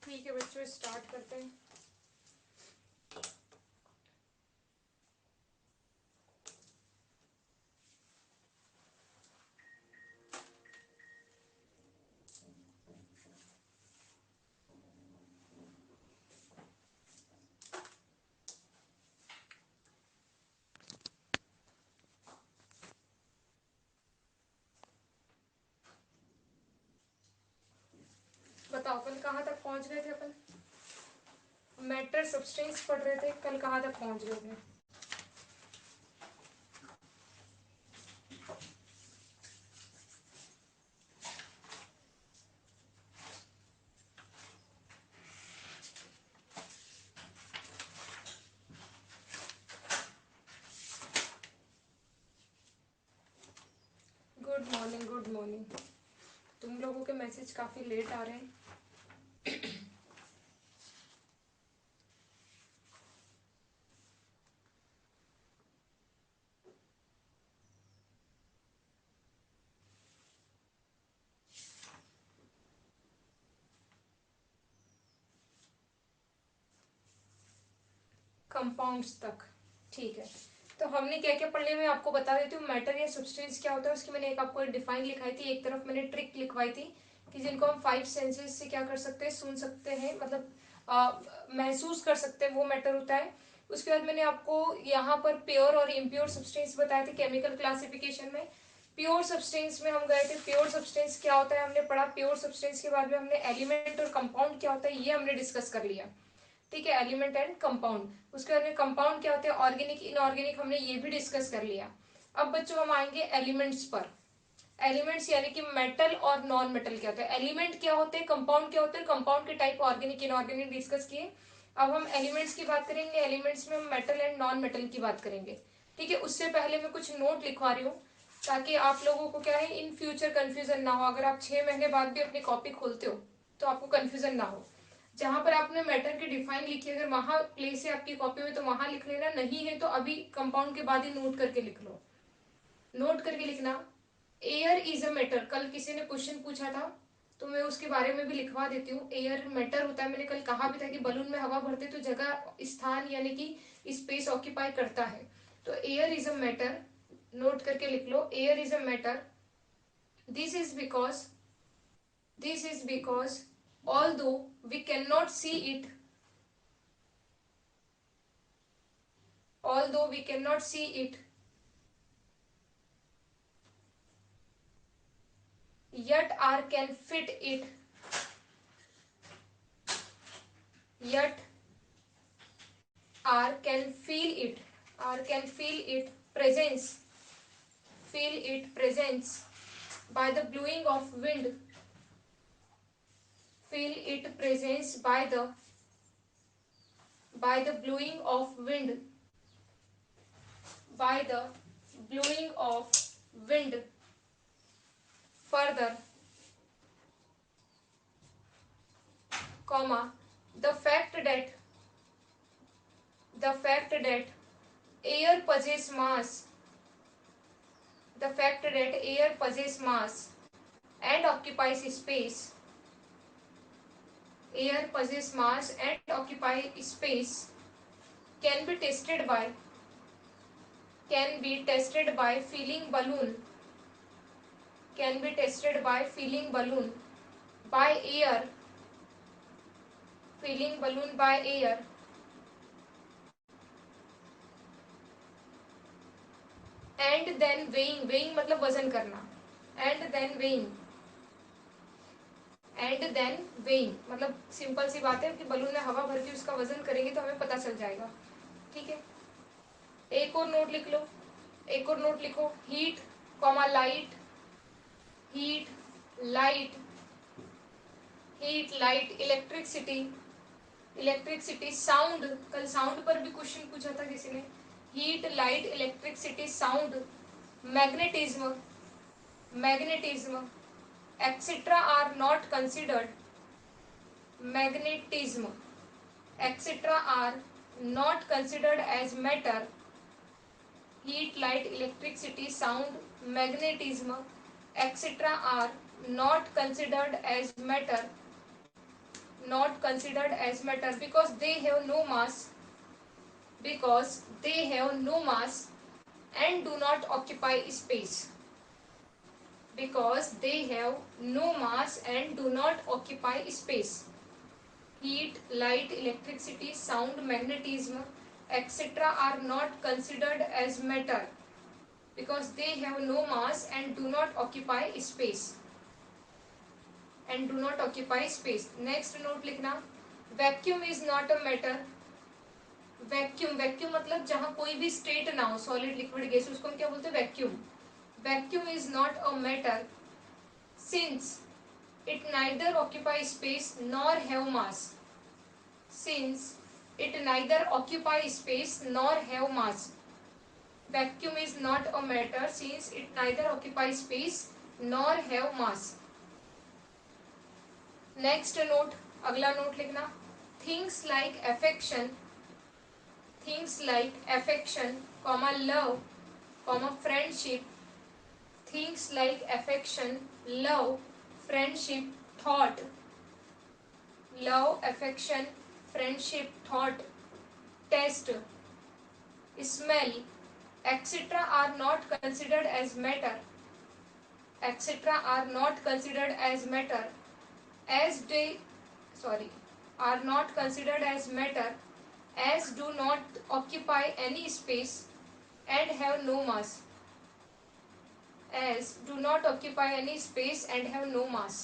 ठीक है बच्चों, स्टार्ट करते हैं। बताओ कल कहाँ तक पहुंच गए थे अपन? मैटर सब्सटेंस पढ़ रहे थे, कल कहाँ तक पहुंच गए थे? Good morning, good morning. तुम लोगों के मैसेज काफी लेट आ रहे हैं। कंपाउंड्स तक, ठीक है। तो हमने क्या क्या पढ़ लिया मैं आपको बता देती हूँ। मैटर या सब्सटेंस क्या होता है उसकी मैंने एक आपको डिफाइन लिखाई थी, एक तरफ मैंने ट्रिक लिखवाई थी कि जिनको हम 5 सेंसेस से क्या कर सकते हैं, सुन सकते हैं, मतलब महसूस कर सकते हैं, वो मैटर होता है। उसके बाद मैंने आपको यहाँ पर प्योर और इम्प्योर सब्सटेंस बताए थे केमिकल क्लासिफिकेशन में। प्योर सब्सटेंस में हम गए थे, प्योर सब्सटेंस क्या होता है हमने पढ़ा। प्योर सब्सटेंस के बाद में हमने एलिमेंट और कंपाउंड क्या होता है ये हमने डिस्कस कर लिया, ठीक है, एलिमेंट एंड कंपाउंड। उसके बाद में कंपाउंड क्या होते हैं, ऑर्गेनिक इनऑर्गेनिक, हमने ये भी डिस्कस कर लिया। अब बच्चों हम आएंगे एलिमेंट्स पर। एलिमेंट्स यानी कि मेटल और नॉन मेटल क्या होते हैं, एलिमेंट क्या होते हैं, कंपाउंड क्या होते हैं, कंपाउंड के टाइप ऑर्गेनिक इनऑर्गेनिक डिस्कस किए। अब हम एलिमेंट्स की बात करेंगे, एलिमेंट्स में हम मेटल एंड नॉन मेटल की बात करेंगे, ठीक है। उससे पहले मैं कुछ नोट लिखवा रही हूँ ताकि आप लोगों को क्या है इन फ्यूचर कंफ्यूजन ना हो। अगर आप 6 महीने बाद भी अपनी कॉपी खोलते हो तो आपको कंफ्यूजन ना हो। जहां पर आपने मैटर की डिफाइन लिखी है अगर वहां प्लेस है आपकी कॉपी में तो वहां लिख लेना, नहीं है तो अभी कंपाउंड के बाद ही नोट करके लिख लो, नोट करके लिखना। एयर इज अ मैटर, कल किसी ने क्वेश्चन पूछा था तो मैं उसके बारे में भी लिखवा देती हूँ। एयर मैटर होता है, मैंने कल कहा भी था कि बलून में हवा भरते तो जगह स्थान यानी कि स्पेस ऑक्यूपाई करता है। तो air is a matter, note करके लिख लो, air is a matter. This is because, this is because although we cannot see it, although we cannot see it, yet R can fit it, yet R can feel it, R can feel it presence, feel it presence by the blowing of wind, feel it presence by the blowing of wind, by the blowing of wind. Further, comma, the fact that air possesses mass, the fact that air possesses mass and occupies space, air possesses mass and occupies space can be tested by, can be tested by filling balloon, can be tested by filling balloon by air, filling balloon by air, and then weighing, weighing मतलब वजन करना, and then weighing, and then weighing मतलब simple सी बात है कि balloon में हवा भर के उसका वजन करेंगे तो हमें पता चल जाएगा, ठीक है। एक और नोट लिख लो, एक और नोट लिखो, heat comma light, heat light, heat light electricity, electricity sound, कल साउंड पर भी क्वेश्चन पूछा था किसी ने, heat light electricity sound, magnetism, magnetism etcetera are not considered, magnetism etc. are not considered as matter, heat light electricity sound magnetism etc. are not considered as matter, not considered as matter because they have no mass, because they have no mass and do not occupy space, because they have no mass and do not occupy space. Heat, light, electricity, sound, magnetism, etc. are not considered as matter because they have no mass and do not occupy space, and do not occupy space. Next note लिखना, vacuum is not a matter. Vacuum, vacuum मतलब जहां कोई भी state ना हो, solid liquid gas, उसको हम क्या बोलते हैं, vacuum. Vacuum is not a matter since it neither occupy space nor have mass. Since it neither occupy space nor have mass. Vacuum is not a matter since it neither occupy space nor have mass. Next note, अगला note लिखना, things like affection, things like affection, comma love, comma friendship, things like affection, love, friendship, thought, love, affection, friendship, thought, taste, smell, etc. are not considered as matter, etc. are not considered as matter as they are not considered as matter as do not occupy any space and have no mass, as do not occupy any space and have no mass.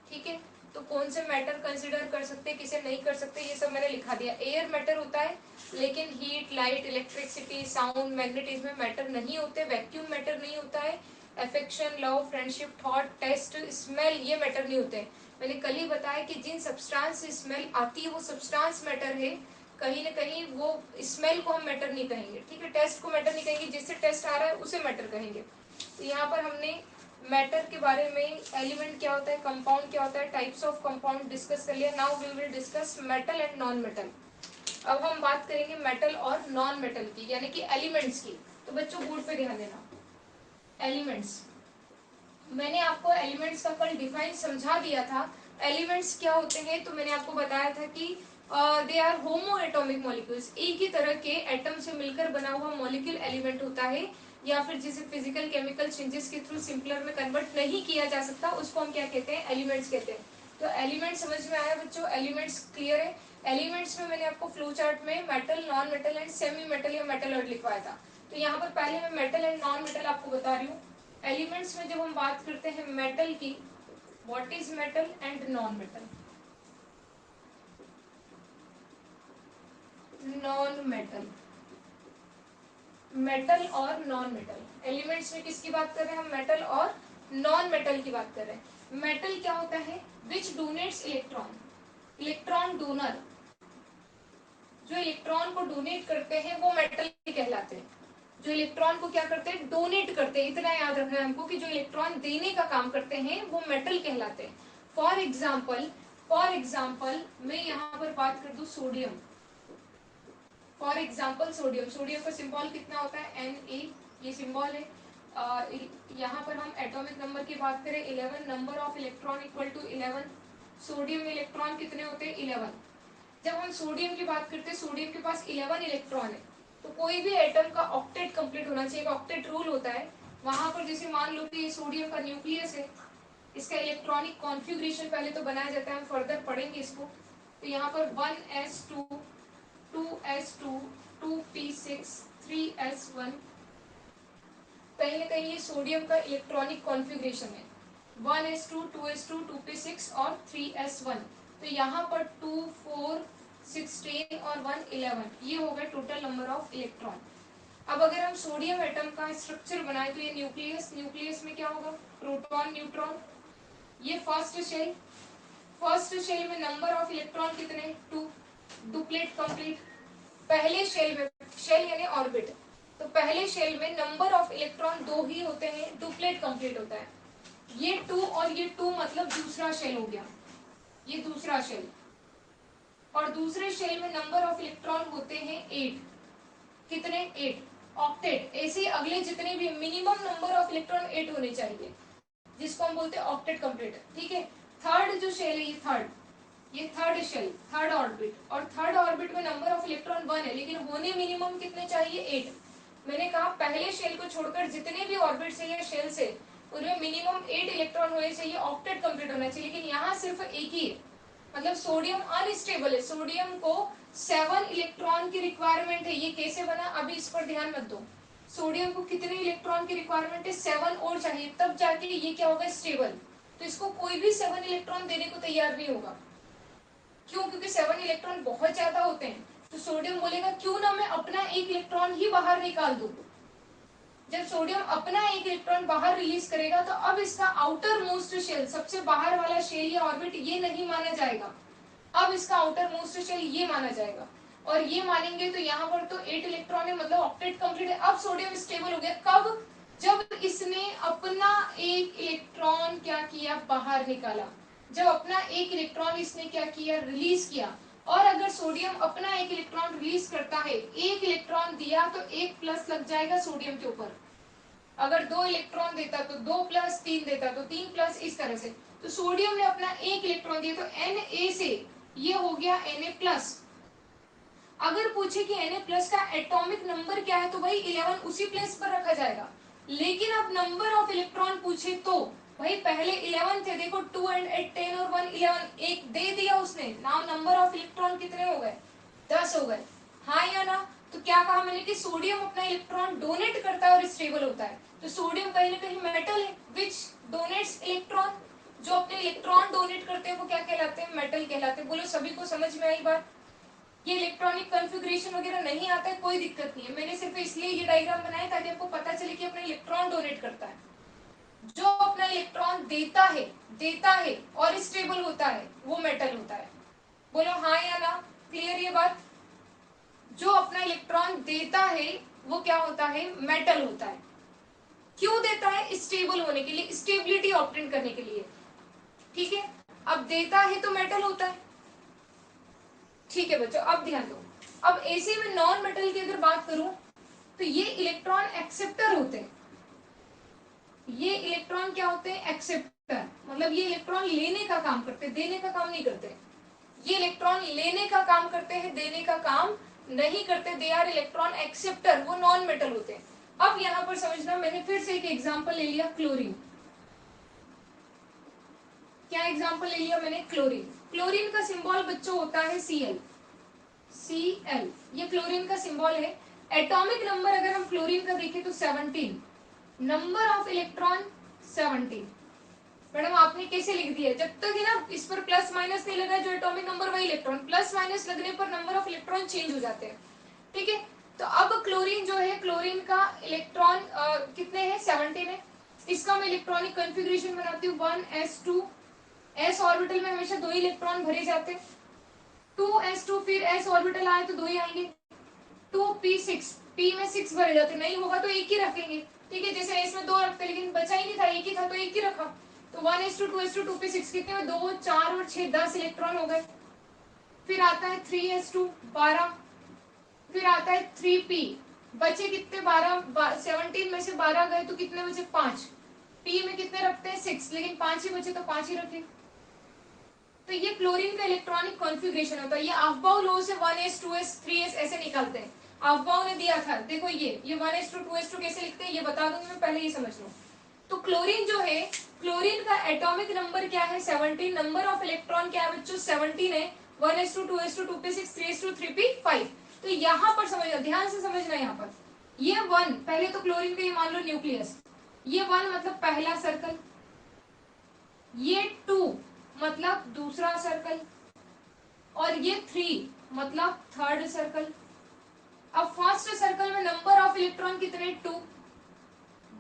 ठीक है, तो कौन से matter consider कर सकते हैं, किसे नहीं कर सकते, ये सब मैंने लिखा दिया. एयर मैटर होता है, लेकिन heat, light, electricity, sound, magnetism matter नहीं होते. वैक्यूम मैटर नहीं होता है. Affection, love, friendship, thought, taste, smell, ये मैटर नहीं होते. मैंने कल ही बताया कि जिन सब्सटेंस से स्मेल आती है वो सब्सटेंस मैटर है. कहीं ना कहीं वो स्मेल को हम मैटर नहीं कहेंगे. ठीक है, टेस्ट को मैटर नहीं कहेंगे, जिससे टेस्ट आ रहा है उसे मैटर कहेंगे. तो यहाँ पर हमने मैटर के बारे में, एलिमेंट क्या होता है, कंपाउंड क्या होता है, टाइप्स ऑफ कंपाउंड डिस्कस कर लिया. Now we will discuss metal and non metal. अब हम बात करेंगे मेटल और नॉन मेटल की, यानी कि एलिमेंट्स की. तो बच्चों बोर्ड पे ध्यान देना. एलिमेंट्स, मैंने आपको एलिमेंट्स का कल डिफाइन समझा दिया था. एलिमेंट्स क्या होते हैं, तो मैंने आपको बताया था कि they are homoatomic molecules. एक ही तरह के एटम से मिलकर बना हुआ मॉलिक्यूल एलिमेंट होता है, या फिर जिसे फिजिकल केमिकल चेंजेस के थ्रू सिंपलर में कन्वर्ट नहीं किया जा सकता, उसको हम क्या कहते हैं, एलिमेंट्स कहते हैं. तो एलिमेंट समझ में आया बच्चों, एलिमेंट्स क्लियर है. एलिमेंट्स में मैंने आपको फ्लो चार्ट में metal, non metal and semi metal या मेटलॉइड लिखवाया था. तो यहाँ पर पहले मैं मेटल एंड नॉन मेटल आपको बता रही हूँ. एलिमेंट्स में जब हम बात करते हैं मेटल की, what is metal and non metal. Non metal, metal और नॉन मेटल. एलिमेंट्स में किसकी बात कर रहे हैं हम, मेटल और नॉन मेटल की बात कर रहे हैं. मेटल क्या होता है, विच डोनेट्स इलेक्ट्रॉन. इलेक्ट्रॉन डोनर, जो इलेक्ट्रॉन को डोनेट करते हैं वो मेटल कहलाते हैं. जो इलेक्ट्रॉन को क्या करते हैं, डोनेट करते हैं. इतना याद रखना है हमको कि जो इलेक्ट्रॉन देने का काम करते हैं वो मेटल कहलाते हैं. फॉर एग्जाम्पल मैं यहाँ पर बात कर दूं sodium. For example sodium, sodium का सिंबल कितना होता है, Na, ये सिंबल है. यहाँ पर हम एटॉमिक नंबर की बात करें 11, number of electron equal to 11. Sodium में इलेक्ट्रॉन कितने होते हैं, 11. जब हम सोडियम की बात करते हैं, सोडियम के पास 11 इलेक्ट्रॉन है. तो कोई भी एटम का ऑक्टेट कंप्लीट होना चाहिए. ऑक्टेट रूल होता है. वहां पर जैसे मान लो कि ये सोडियम का न्यूक्लियस है, इसका इलेक्ट्रॉनिक कॉन्फ़िगरेशन पहले तो बनाया जाता है, हम फर्दर पढ़ेंगे इसको. तो यहाँ पर 1s2, 2s2, 2p6, 3s1, कहीं ना कहीं ये सोडियम का इलेक्ट्रॉनिक कॉन्फ़िगरेशन है. 1s2, 2s2, 2p6 और 3s1. तो यहाँ पर 2, 4, 16 और 1, 11, ये हो गए टोटल नंबर ऑफ इलेक्ट्रॉन. अब अगर हम सोडियम एटम का स्ट्रक्चर बनाए तो ये न्यूक्लियस, न्यूक्लियस में क्या होगा, प्रोटॉन, न्यूट्रॉन. ये फर्स्ट शेल में नंबर ऑफ इलेक्ट्रॉन कितने, 2. Duplet complete. पहले शेल में, शेल यानी ऑर्बिट, तो पहले शेल में नंबर ऑफ इलेक्ट्रॉन 2 ही होते हैं, डुप्लेट कंप्लीट होता है. ये 2 और ये 2 मतलब दूसरा शेल हो गया, ये दूसरा शेल. और दूसरे शेल में नंबर ऑफ इलेक्ट्रॉन होते हैं 8. कितने, 8. ऑक्टेट. ऐसे अगले जितने भी मिनिमम नंबर ऑफ इलेक्ट्रॉन 8 होने चाहिए, जिसको हम बोलते हैं ऑक्टेट कंप्लीट. ठीक है. थर्ड जो शेल है, ये थर्ड, ये थर्ड शेल, थर्ड ऑर्बिट, और थर्ड ऑर्बिट में नंबर ऑफ इलेक्ट्रॉन 1 है, लेकिन होने मिनिमम कितने चाहिए? 8। मैंने कहा पहले शेल को छोड़कर जितने भी ऑर्बिट है या शेल्स है उनमें मिनिमम 8 इलेक्ट्रॉन होने चाहिए, ऑक्टेट कंप्लीट होना चाहिए, लेकिन यहाँ सिर्फ एक ही है। मतलब सोडियम अनस्टेबल है, सोडियम को 7 इलेक्ट्रॉन की रिक्वायरमेंट है। ये कैसे बना अभी इस पर ध्यान मत दो। सोडियम को कितने इलेक्ट्रॉन की रिक्वायरमेंट है? 7 और चाहिए, तब जाके ये क्या होगा? स्टेबल। तो इसको कोई भी 7 इलेक्ट्रॉन देने को तैयार नहीं होगा। क्यों? क्योंकि 7 इलेक्ट्रॉन बहुत ज्यादा होते हैं। तो सोडियम बोलेगा क्यों ना मैं अपना एक इलेक्ट्रॉन ही बाहर निकाल दूं। जब सोडियम अपना एक इलेक्ट्रॉन बाहर रिलीज करेगा तो अब इसका आउटर मोस्ट शेल, सबसे बाहर वाला शेल या ऑर्बिट, ये नहीं माना जाएगा। अब इसका आउटर मोस्ट शेल ये माना जाएगा, और ये मानेंगे तो यहाँ पर तो 8 इलेक्ट्रॉन है, मतलब ऑक्टेट कंप्लीट है। अब सोडियम स्टेबल हो गया कब? जब इसने अपना एक इलेक्ट्रॉन क्या किया? बाहर निकाला। जब अपना एक इलेक्ट्रॉन इसने क्या किया? रिलीज किया। और अगर सोडियम अपना एक इलेक्ट्रॉन रिलीज करता है, एक इलेक्ट्रॉन दिया तो 1 प्लस लग जाएगा सोडियम के ऊपर। अगर 2 इलेक्ट्रॉन देता तो 2 प्लस, 3 देता तो 3 प्लस, इस तरह से। तो सोडियम ने अपना एक इलेक्ट्रॉन दिया तो Na से ये हो गया Na प्लस। अगर पूछे कि Na प्लस का एटॉमिक नंबर क्या है तो भाई 11 उसी प्लेस पर रखा जाएगा। लेकिन अब नंबर ऑफ इलेक्ट्रॉन पूछे तो भाई पहले 11 थे, देखो 2 एंड 8 10 और 1 11, एक दे दिया उसने। नाउ नंबर ऑफ इलेक्ट्रॉन कितने हो गए? 10 हो गए। हाँ या ना? तो क्या कहा मैंने कि सोडियम अपना इलेक्ट्रॉन डोनेट करता है और स्टेबल होता है। तो सोडियम कहीं ना कहीं मेटल है विच डोनेट्स इलेक्ट्रॉन। जो अपने इलेक्ट्रॉन डोनेट करते हैं वो क्या कहलाते हैं? मेटल कहलाते हैं। बोलो सभी को समझ में आई बात? ये इलेक्ट्रॉनिक कॉन्फ़िगरेशन वगैरह नहीं आता है, कोई दिक्कत नहीं है। मैंने सिर्फ इसलिए ये डायग्राम बनाया ताकि आपको पता चले कि अपना इलेक्ट्रॉन डोनेट करता है। जो अपना इलेक्ट्रॉन देता है और स्टेबल होता है वो मेटल होता है। बोलो हाँ या ना? क्लियर ये बात? जो अपना इलेक्ट्रॉन देता है वो क्या होता है? मेटल होता है। क्यों देता है? स्टेबल होने के लिए, स्टेबिलिटी ऑब्टेन करने के लिए। ठीक है, अब देता है तो मेटल होता है। ठीक है बच्चों, अब ध्यान दो। अब ऐसे में नॉन मेटल की अगर बात करूं तो ये इलेक्ट्रॉन एक्सेप्टर होते हैं। ये इलेक्ट्रॉन क्या होते हैं? एक्सेप्टर। मतलब ये इलेक्ट्रॉन लेने का काम करते हैं, देने का काम नहीं करते। ये इलेक्ट्रॉन लेने का काम करते हैं, देने का काम नहीं करते। दे आर इलेक्ट्रॉन एक्सेप्टर, वो नॉन मेटल होते हैं। अब यहां पर समझना, मैंने फिर से एक एग्जांपल ले लिया, क्लोरीन। क्या एग्जांपल ले लिया मैंने? क्लोरीन। क्लोरीन का सिंबल बच्चों होता है Cl। Cl ये क्लोरीन का सिंबल है। एटॉमिक नंबर अगर हम क्लोरीन का देखें तो 17, नंबर ऑफ इलेक्ट्रॉन 17। मैडम आपने कैसे लिख दिया? जब तक है ना इस पर प्लस माइनस नहीं लगा, जो एटॉमिक नंबर वही इलेक्ट्रॉन, प्लस माइनस लगने पर नंबर ऑफ इलेक्ट्रॉन चेंज हो जाते हैं। ठीक है, तो अब क्लोरीन जो है, क्लोरीन का इलेक्ट्रॉन कितने हैं? 17 है। इसका मैं इलेक्ट्रॉनिक कॉन्फ़िगरेशन बनाती हूँ 1s2। s ऑर्बिटल में हमेशा 2 इलेक्ट्रॉन भरे जाते हैं। 2s2, फिर s ऑर्बिटल आए तो 2 ही आएंगे। 2p6, p में 6 भरे जाते, नहीं होगा तो एक ही रखेंगे। ठीक है, जैसे s में 2 रखते लेकिन बचा ही नहीं था, एक ही था तो एक ही रखा। तो 1s2 2s2 2p6 कितने हुए? 2 4 और 6 10 इलेक्ट्रॉन हो गए। फिर आता है 3s2 12, फिर आता है 3p, बचे कितने? 12। 17 में से 12 गए तो कितने बचे? 5। p में कितने रखते हैं? 6, लेकिन 5 ही बचे तो 5 ही रखे। तो ये क्लोरीन का इलेक्ट्रॉनिक कॉन्फ़िगरेशन होता है। ये अफबाउ लॉ से 1s 2s 3s ऐसे निकालते हैं। अफबाउ ने दिया था, देखो ये 1s2 2s2 कैसे लिखते हैं ये बता दूंगी मैं, पहले ये समझ लो। तो क्लोरीन जो है, क्लोरीन का एटॉमिक नंबर क्या है? 17। नंबर ऑफ इलेक्ट्रॉन क्या है बच्चों? 17 है। 1s2 2s2 2p6 3s2 3p5। तो यहाँ पर समझना, ध्यान से समझना। यहाँ पर ये 1, पहले तो क्लोरीन का ये मान लो न्यूक्लियस, ये 1 मतलब पहला सर्कल, ये 2 मतलब दूसरा सर्कल, और ये 3 मतलब थर्ड सर्कल। अब फर्स्ट सर्कल में नंबर ऑफ इलेक्ट्रॉन कितने? 2,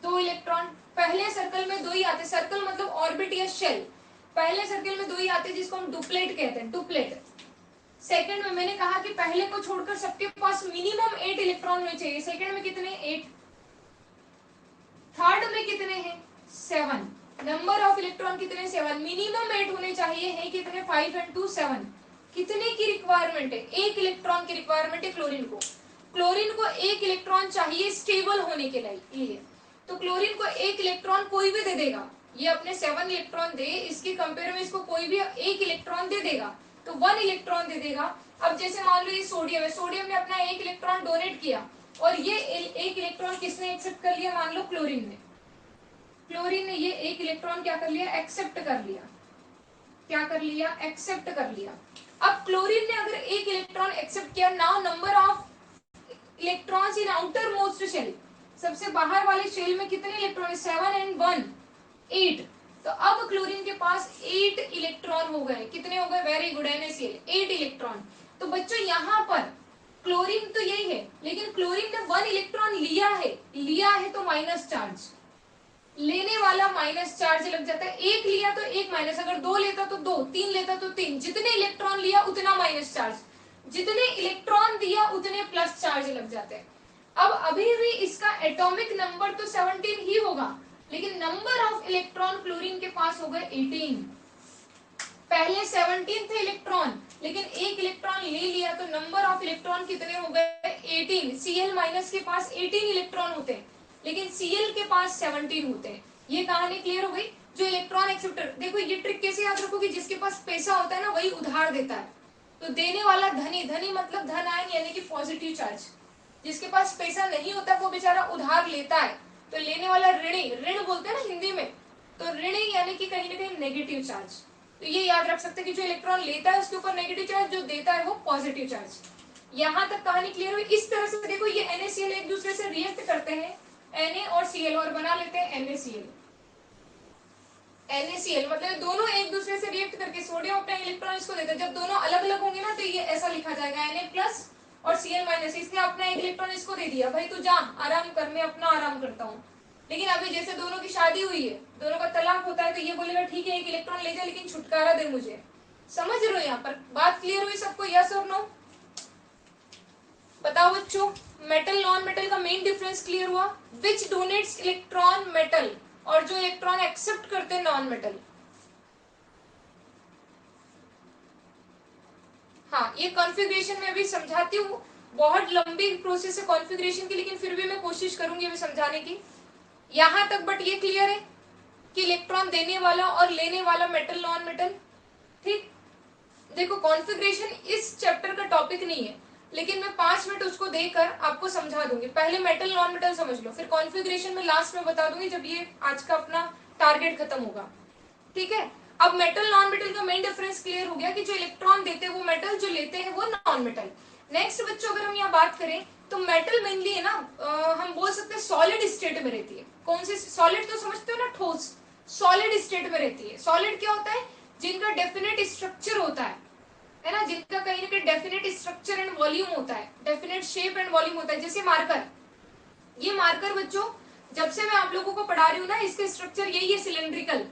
2 इलेक्ट्रॉन। पहले सर्कल में 2 ही आते, सर्कल मतलब ऑर्बिट या शेल। पहले सर्कल में 2 ही आते जिसको हम डुप्लेट कहते हैं, डुप्लेट। सेकंड में मैंने कहा कि पहले को छोड़कर सबके पास मिनिमम 8 इलेक्ट्रॉन होने चाहिए। सेकंड में कितने? 8। थर्ड में कितने हैं? 7। नंबर ऑफ इलेक्ट्रॉन कितने? 7। मिनिमम 8 होने चाहिए, है कितने? 5 एंड 2 7। कितने की रिक्वायरमेंट है? 1 इलेक्ट्रॉन की रिक्वायरमेंट है क्लोरीन को। क्लोरीन को 1 इलेक्ट्रॉन चाहिए स्टेबल होने के लिए। तो क्लोरीन को 1 इलेक्ट्रॉन कोई भी दे देगा। ये अपने 7 इलेक्ट्रॉन दे, इसके कंपेयर में इसको कोई भी 1 इलेक्ट्रॉन दे देगा। तो 1 इलेक्ट्रॉन दे देगा। अब जैसे मान लो ये सोडियम है, सोडियम ने अपना 1 इलेक्ट्रॉन डोनेट किया और ये 1 इलेक्ट्रॉन किसने एक्सेप्ट कर लिया, मान लो क्लोरीन ने। क्लोरीन ने ये 1 इलेक्ट्रॉन क्या कर लिया, एक्सेप्ट कर लिया। क्या कर लिया, एक्सेप्ट कर लिया। अब क्लोरीन ने अगर 1 इलेक्ट्रॉन एक्सेप्ट किया, now number of electrons in outermost shell, सबसे बाहर वाले शेल में कितने इलेक्ट्रॉन है, 7 and 1 8। तो अब क्लोरीन के पास 8 इलेक्ट्रॉन हो गए। कितने हो गए, वेरी गुड, NaCl 8 इलेक्ट्रॉन। तो बच्चों यहाँ पर क्लोरीन तो यही है, लेकिन क्लोरीन ने 1 इलेक्ट्रॉन लिया है तो माइनस चार्ज, लेने वाला माइनस चार्ज लग जाता है। 1 लिया तो 1 माइनस, अगर 2 लेता तो 2, 3 लेता तो 3, जितने इलेक्ट्रॉन लिया उतना माइनस चार्ज, जितने इलेक्ट्रॉन दिया उतने प्लस चार्ज लग जाते हैं। अब अभी भी इसका एटॉमिक नंबर तो 17 ही होगा, लेकिन नंबर ऑफ इलेक्ट्रॉन क्लोरीन के पास हो गए 18। पहले 17 थे इलेक्ट्रॉन, लेकिन 1 इलेक्ट्रॉन ले लिया तो नंबर ऑफ इलेक्ट्रॉन कितने हो गए, 18। Cl माइनस के पास 18 इलेक्ट्रॉन होते हैं, लेकिन Cl के पास 17 होते हैं। ये कहानी क्लियर हो गई। जो इलेक्ट्रॉन एक्सेप्टर, देखो ये ट्रिक कैसे याद रखोगे, जिसके पास पैसा होता है ना वही उधार देता है। तो देने वाला धनी, धनी मतलब धन आयन यानी कि पॉजिटिव चार्ज। जिसके पास पैसा नहीं होता वो बेचारा उधार लेता है। तो लेने वाला ऋणी, ऋण बोलते हैं ना हिंदी में, तो ऋणी यानी कि कहीं ना कहीं नेगेटिव चार्ज। तो ये याद रख सकते हैं कि जो इलेक्ट्रॉन लेता है उसके ऊपर नेगेटिव चार्ज, जो देता है वो पॉजिटिव चार्ज। यहाँ तक कहानी क्लियर हुई। इस तरह से देखो ये NaCl एक दूसरे से रिएक्ट करते हैं, Na और Cl, और बना लेते हैं NaCl। NaCl मतलब दोनों एक दूसरे से रिएक्ट करके सोडियम अपना इलेक्ट्रॉन इसको देता है। जब दोनों अलग अलग होंगे ना तो ये ऐसा लिखा जाएगा Na प्लस और Cl माइनस। इसने अपना 1 इलेक्ट्रॉन इसको दे दिया, भाई तू जा आराम कर, मैं अपना आराम करता हूँ। लेकिन अभी जैसे दोनों की शादी हुई है, दोनों का तलाक होता है, तो ये बोलेगा ठीक है 1 इलेक्ट्रॉन ले जा लेकिन छुटकारा दे मुझे। समझ रहे हो यहाँ पर बात क्लियर हुई सबको, यस और नो? बताओ बच्चों, मेटल नॉन मेटल का मेन डिफरेंस क्लियर हुआ। विच डोनेट्स इलेक्ट्रॉन मेटल, और जो इलेक्ट्रॉन एक्सेप्ट करते हैं नॉन मेटल। हाँ, ये कॉन्फ़िगरेशन में अभी समझाती हूँ, बहुत लंबी प्रोसेस है कॉन्फ़िगरेशन की, लेकिन फिर भी मैं कोशिश करूंगी अभी समझाने की। यहां तक बट ये क्लियर है कि इलेक्ट्रॉन देने वाला और लेने वाला मेटल नॉन मेटल। ठीक, देखो कॉन्फ़िगरेशन इस चैप्टर का टॉपिक नहीं है, लेकिन मैं 5 मिनट उसको देकर आपको समझा दूंगी। पहले मेटल नॉन मेटल समझ लो, फिर कॉन्फ़िगरेशन में लास्ट में बता दूंगी जब ये आज का अपना टारगेट खत्म होगा। ठीक है, अब मेटल नॉन मेटल का मेन डिफरेंस क्लियर हो गया कि जो इलेक्ट्रॉन देते हैं वो मेटल, जो लेते हैं वो नॉन मेटल। नेक्स्ट बच्चों अगर हम यहाँ बात करें तो मेटल मेनली है ना, हम बोल सकते हैं सॉलिड स्टेट में रहती है। कौन सी सॉलिड, तो समझते हो ना, ठोस, सॉलिड स्टेट में रहती है। सॉलिड क्या होता है, जिनका डेफिनेट स्ट्रक्चर होता है ना, जिनका कहीं ना कहीं डेफिनेट स्ट्रक्चर एंड वॉल्यूम होता है, डेफिनेट शेप एंड वॉल्यूम होता है। जैसे मार्कर, ये मार्कर बच्चों जब से मैं आप लोगों को पढ़ा रही हूँ ना, इसका स्ट्रक्चर यही है, सिलेंड्रिकल।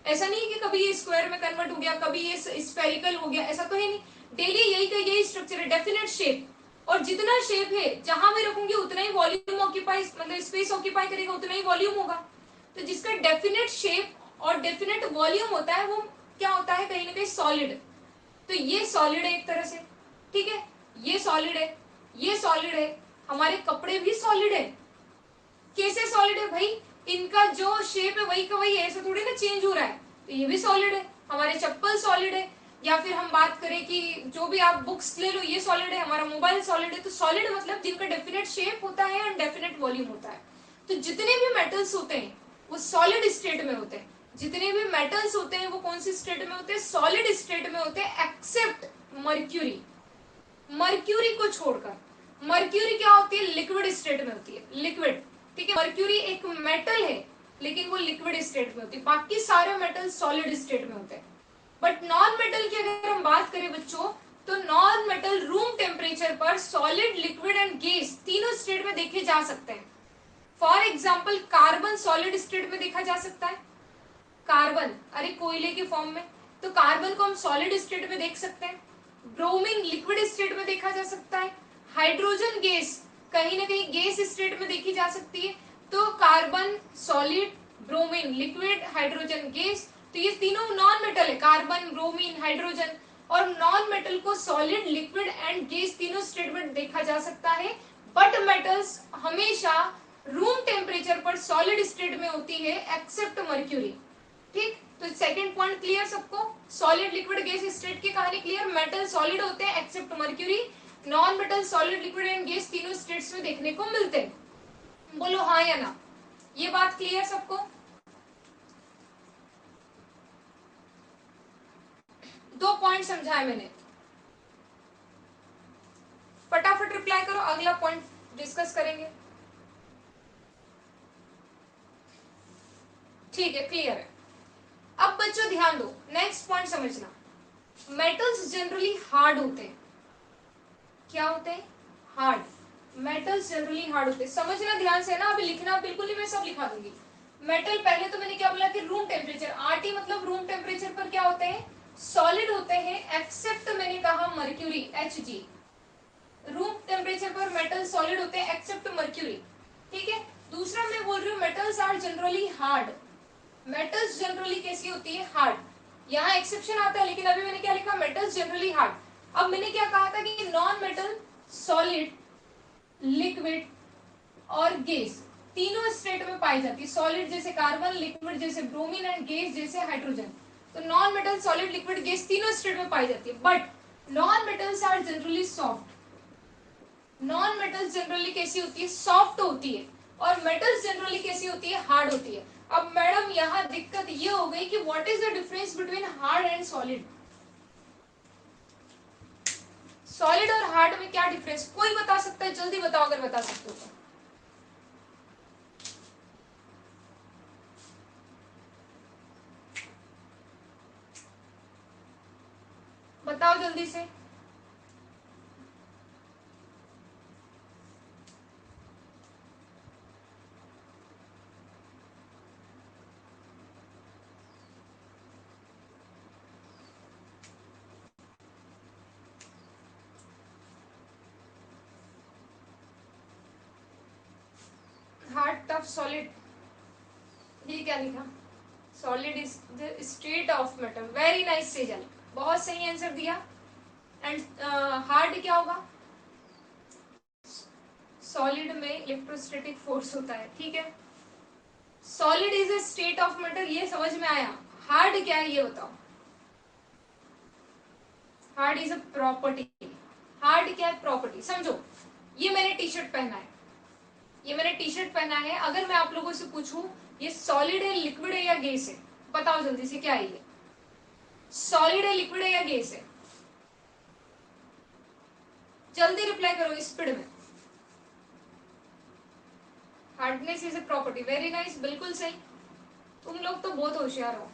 ऐसा नहीं है कि कभी ये स्क्वायर में कन्वर्ट हो गया, कभी ये स्फेरिकल हो गया, ऐसा तो है नहीं। डेली यही का यही स्ट्रक्चर है, डेफिनेट शेप। और जितना शेप है जहां भी रखूंगी उतना ही वॉल्यूम ऑक्यूपाई, मतलब स्पेस ऑक्यूपाई करेगा, उतना ही वॉल्यूम होगा। तो जिसका डेफिनेट शेप और डेफिनेट वॉल्यूम होता है वो क्या होता है, कहीं ना कहीं सॉलिड। तो ये सॉलिड है एक तरह से, ठीक है, ये सॉलिड है, ये सॉलिड है। हमारे कपड़े भी सॉलिड है। कैसे सॉलिड है भाई, इनका जो शेप है वही का वही है, ऐसा थोड़ी ना चेंज हो रहा है। तो ये भी सॉलिड है। हमारे चप्पल सॉलिड है, या फिर हम बात करें कि जो भी आप बुक्स ले लो ये सॉलिड है, हमारा मोबाइल सॉलिड है। तो सॉलिड मतलब जिनका डेफिनेट शेप होता है और डेफिनेट वॉल्यूम होता है। तो जितने भी मेटल्स होते हैं वो सॉलिड स्टेट में होते हैं। जितने भी मेटल्स होते हैं वो कौन सी स्टेट में होते हैं, सॉलिड स्टेट में होते हैं, एक्सेप्ट मर्क्यूरी। मर्क्यूरी को छोड़कर, मर्क्यूरी क्या होती है, लिक्विड स्टेट में होती है, लिक्विड। ठीक है, मर्क्यूरी एक मेटल है लेकिन वो लिक्विड स्टेट में होती है। बाकी सारे मेटल सॉलिड स्टेट में होते हैं। बट नॉन मेटल की अगर हम बात करें बच्चों, तो नॉन मेटल रूम टेम्परेचर पर सॉलिड, लिक्विड एंड गैस तीनों स्टेट में देखे जा सकते हैं। For example carbon solid state में देखा जा सकता है, कार्बन, अरे कोयले के फॉर्म में, तो कार्बन को हम सॉलिड स्टेट में देख सकते हैं। ब्रोमीन लिक्विड स्टेट में देखा जा सकता है। हाइड्रोजन गैस कहीं ना कहीं गैस स्टेट में देखी जा सकती है। तो carbon solid, bromine liquid, hydrogen gas, तो ये तीनों नॉन मेटल है, कार्बन, ब्रोमीन, हाइड्रोजन। और नॉन मेटल को सॉलिड, लिक्विड एंड गैस तीनों स्टेट में देखा जा सकता है। बट मेटल्स हमेशा रूम टेम्परेचर पर सॉलिड स्टेट में होती है, एक्सेप्ट मर्क्यूरी। ठीक, तो सेकंड पॉइंट क्लियर सबको, सॉलिड लिक्विड गैस स्टेट की कहानी क्लियर। मेटल सॉलिड होते हैं except mercury, non metal solid liquid and gas तीनों स्टेट्स में देखने को मिलते हैं। बोलो हाँ या ना, ये बात क्लियर सबको? दो पॉइंट समझाए मैंने, फटाफट रिप्लाई करो, अगला पॉइंट डिस्कस करेंगे। ठीक है, क्लियर है। अब बच्चों ध्यान दो, नेक्स्ट पॉइंट समझना। मेटल्स जनरली हार्ड होते हैं। क्या होते हैं? हार्ड। मेटल्स जनरली हार्ड होते हैं, समझना ध्यान से ना, अभी लिखना बिल्कुल नहीं, मैं सब लिखा दूंगी। मेटल, पहले तो मैंने क्या बोला कि रूम टेम्परेचर, आरटी मतलब रूम टेम्परेचर पर क्या होते हैं? सॉलिड होते हैं, एक्सेप्ट मैंने कहा मर्क्यूरी, एच। रूम टेम्परेचर पर मेटल सॉलिड होते हैं एक्सेप्ट मर्क्यूरी। ठीक है, दूसरा मैं बोल रही हूँ metals are generally hard. Metals generally कैसी होती है? हार्ड। यहाँ एक्सेप्शन आता है, लेकिन अभी मैंने क्या लिखा? Metals generally hard. अब मैंने क्या कहा था कि नॉन मेटल सॉलिड लिक्विड और गैस तीनों स्टेट में पाई जाती है। सॉलिड जैसे कार्बन, लिक्विड जैसे ब्रोमीन एंड गैस जैसे हाइड्रोजन। तो non metal solid liquid gas तीनों स्टेट में पाई जाती है, but non metals are generally soft. Non metals generally कैसी होती है? सॉफ्ट होती है। और मेटल्स जनरली कैसी होती है? हार्ड होती है। अब मैडम यहाँ दिक्कत ये हो गई कि what is the difference between hard and solid? Solid और हार्ड में क्या डिफरेंस, कोई बता सकता है? जल्दी बताओ अगर बता सकते हो तो। बताओ जल्दी से। हार्ड, टफ, सॉलिड, ये क्या लिखा? Solid is the state of metal. Very nice Sejal, बहुत सही आंसर दिया। एंड हार्ड क्या होगा? सॉलिड में इलेक्ट्रोस्टैटिक फोर्स होता है। ठीक है, solid is a state of matter, ये समझ में आया। हार्ड क्या है ये बताओ? Hard is a property. Hard क्या है? प्रॉपर्टी। समझो, ये मैंने टी शर्ट पहना है, ये मैंने टी शर्ट पहना है, अगर मैं आप लोगों से पूछूं ये सॉलिड है, लिक्विड है या गैस है, बताओ जल्दी से क्या है ये? सॉलिड है, लिक्विड है या गैस है? जल्दी रिप्लाई करो स्पीड में। Hardness is a property. Very nice, बिल्कुल सही, तुम लोग तो बहुत होशियार हो।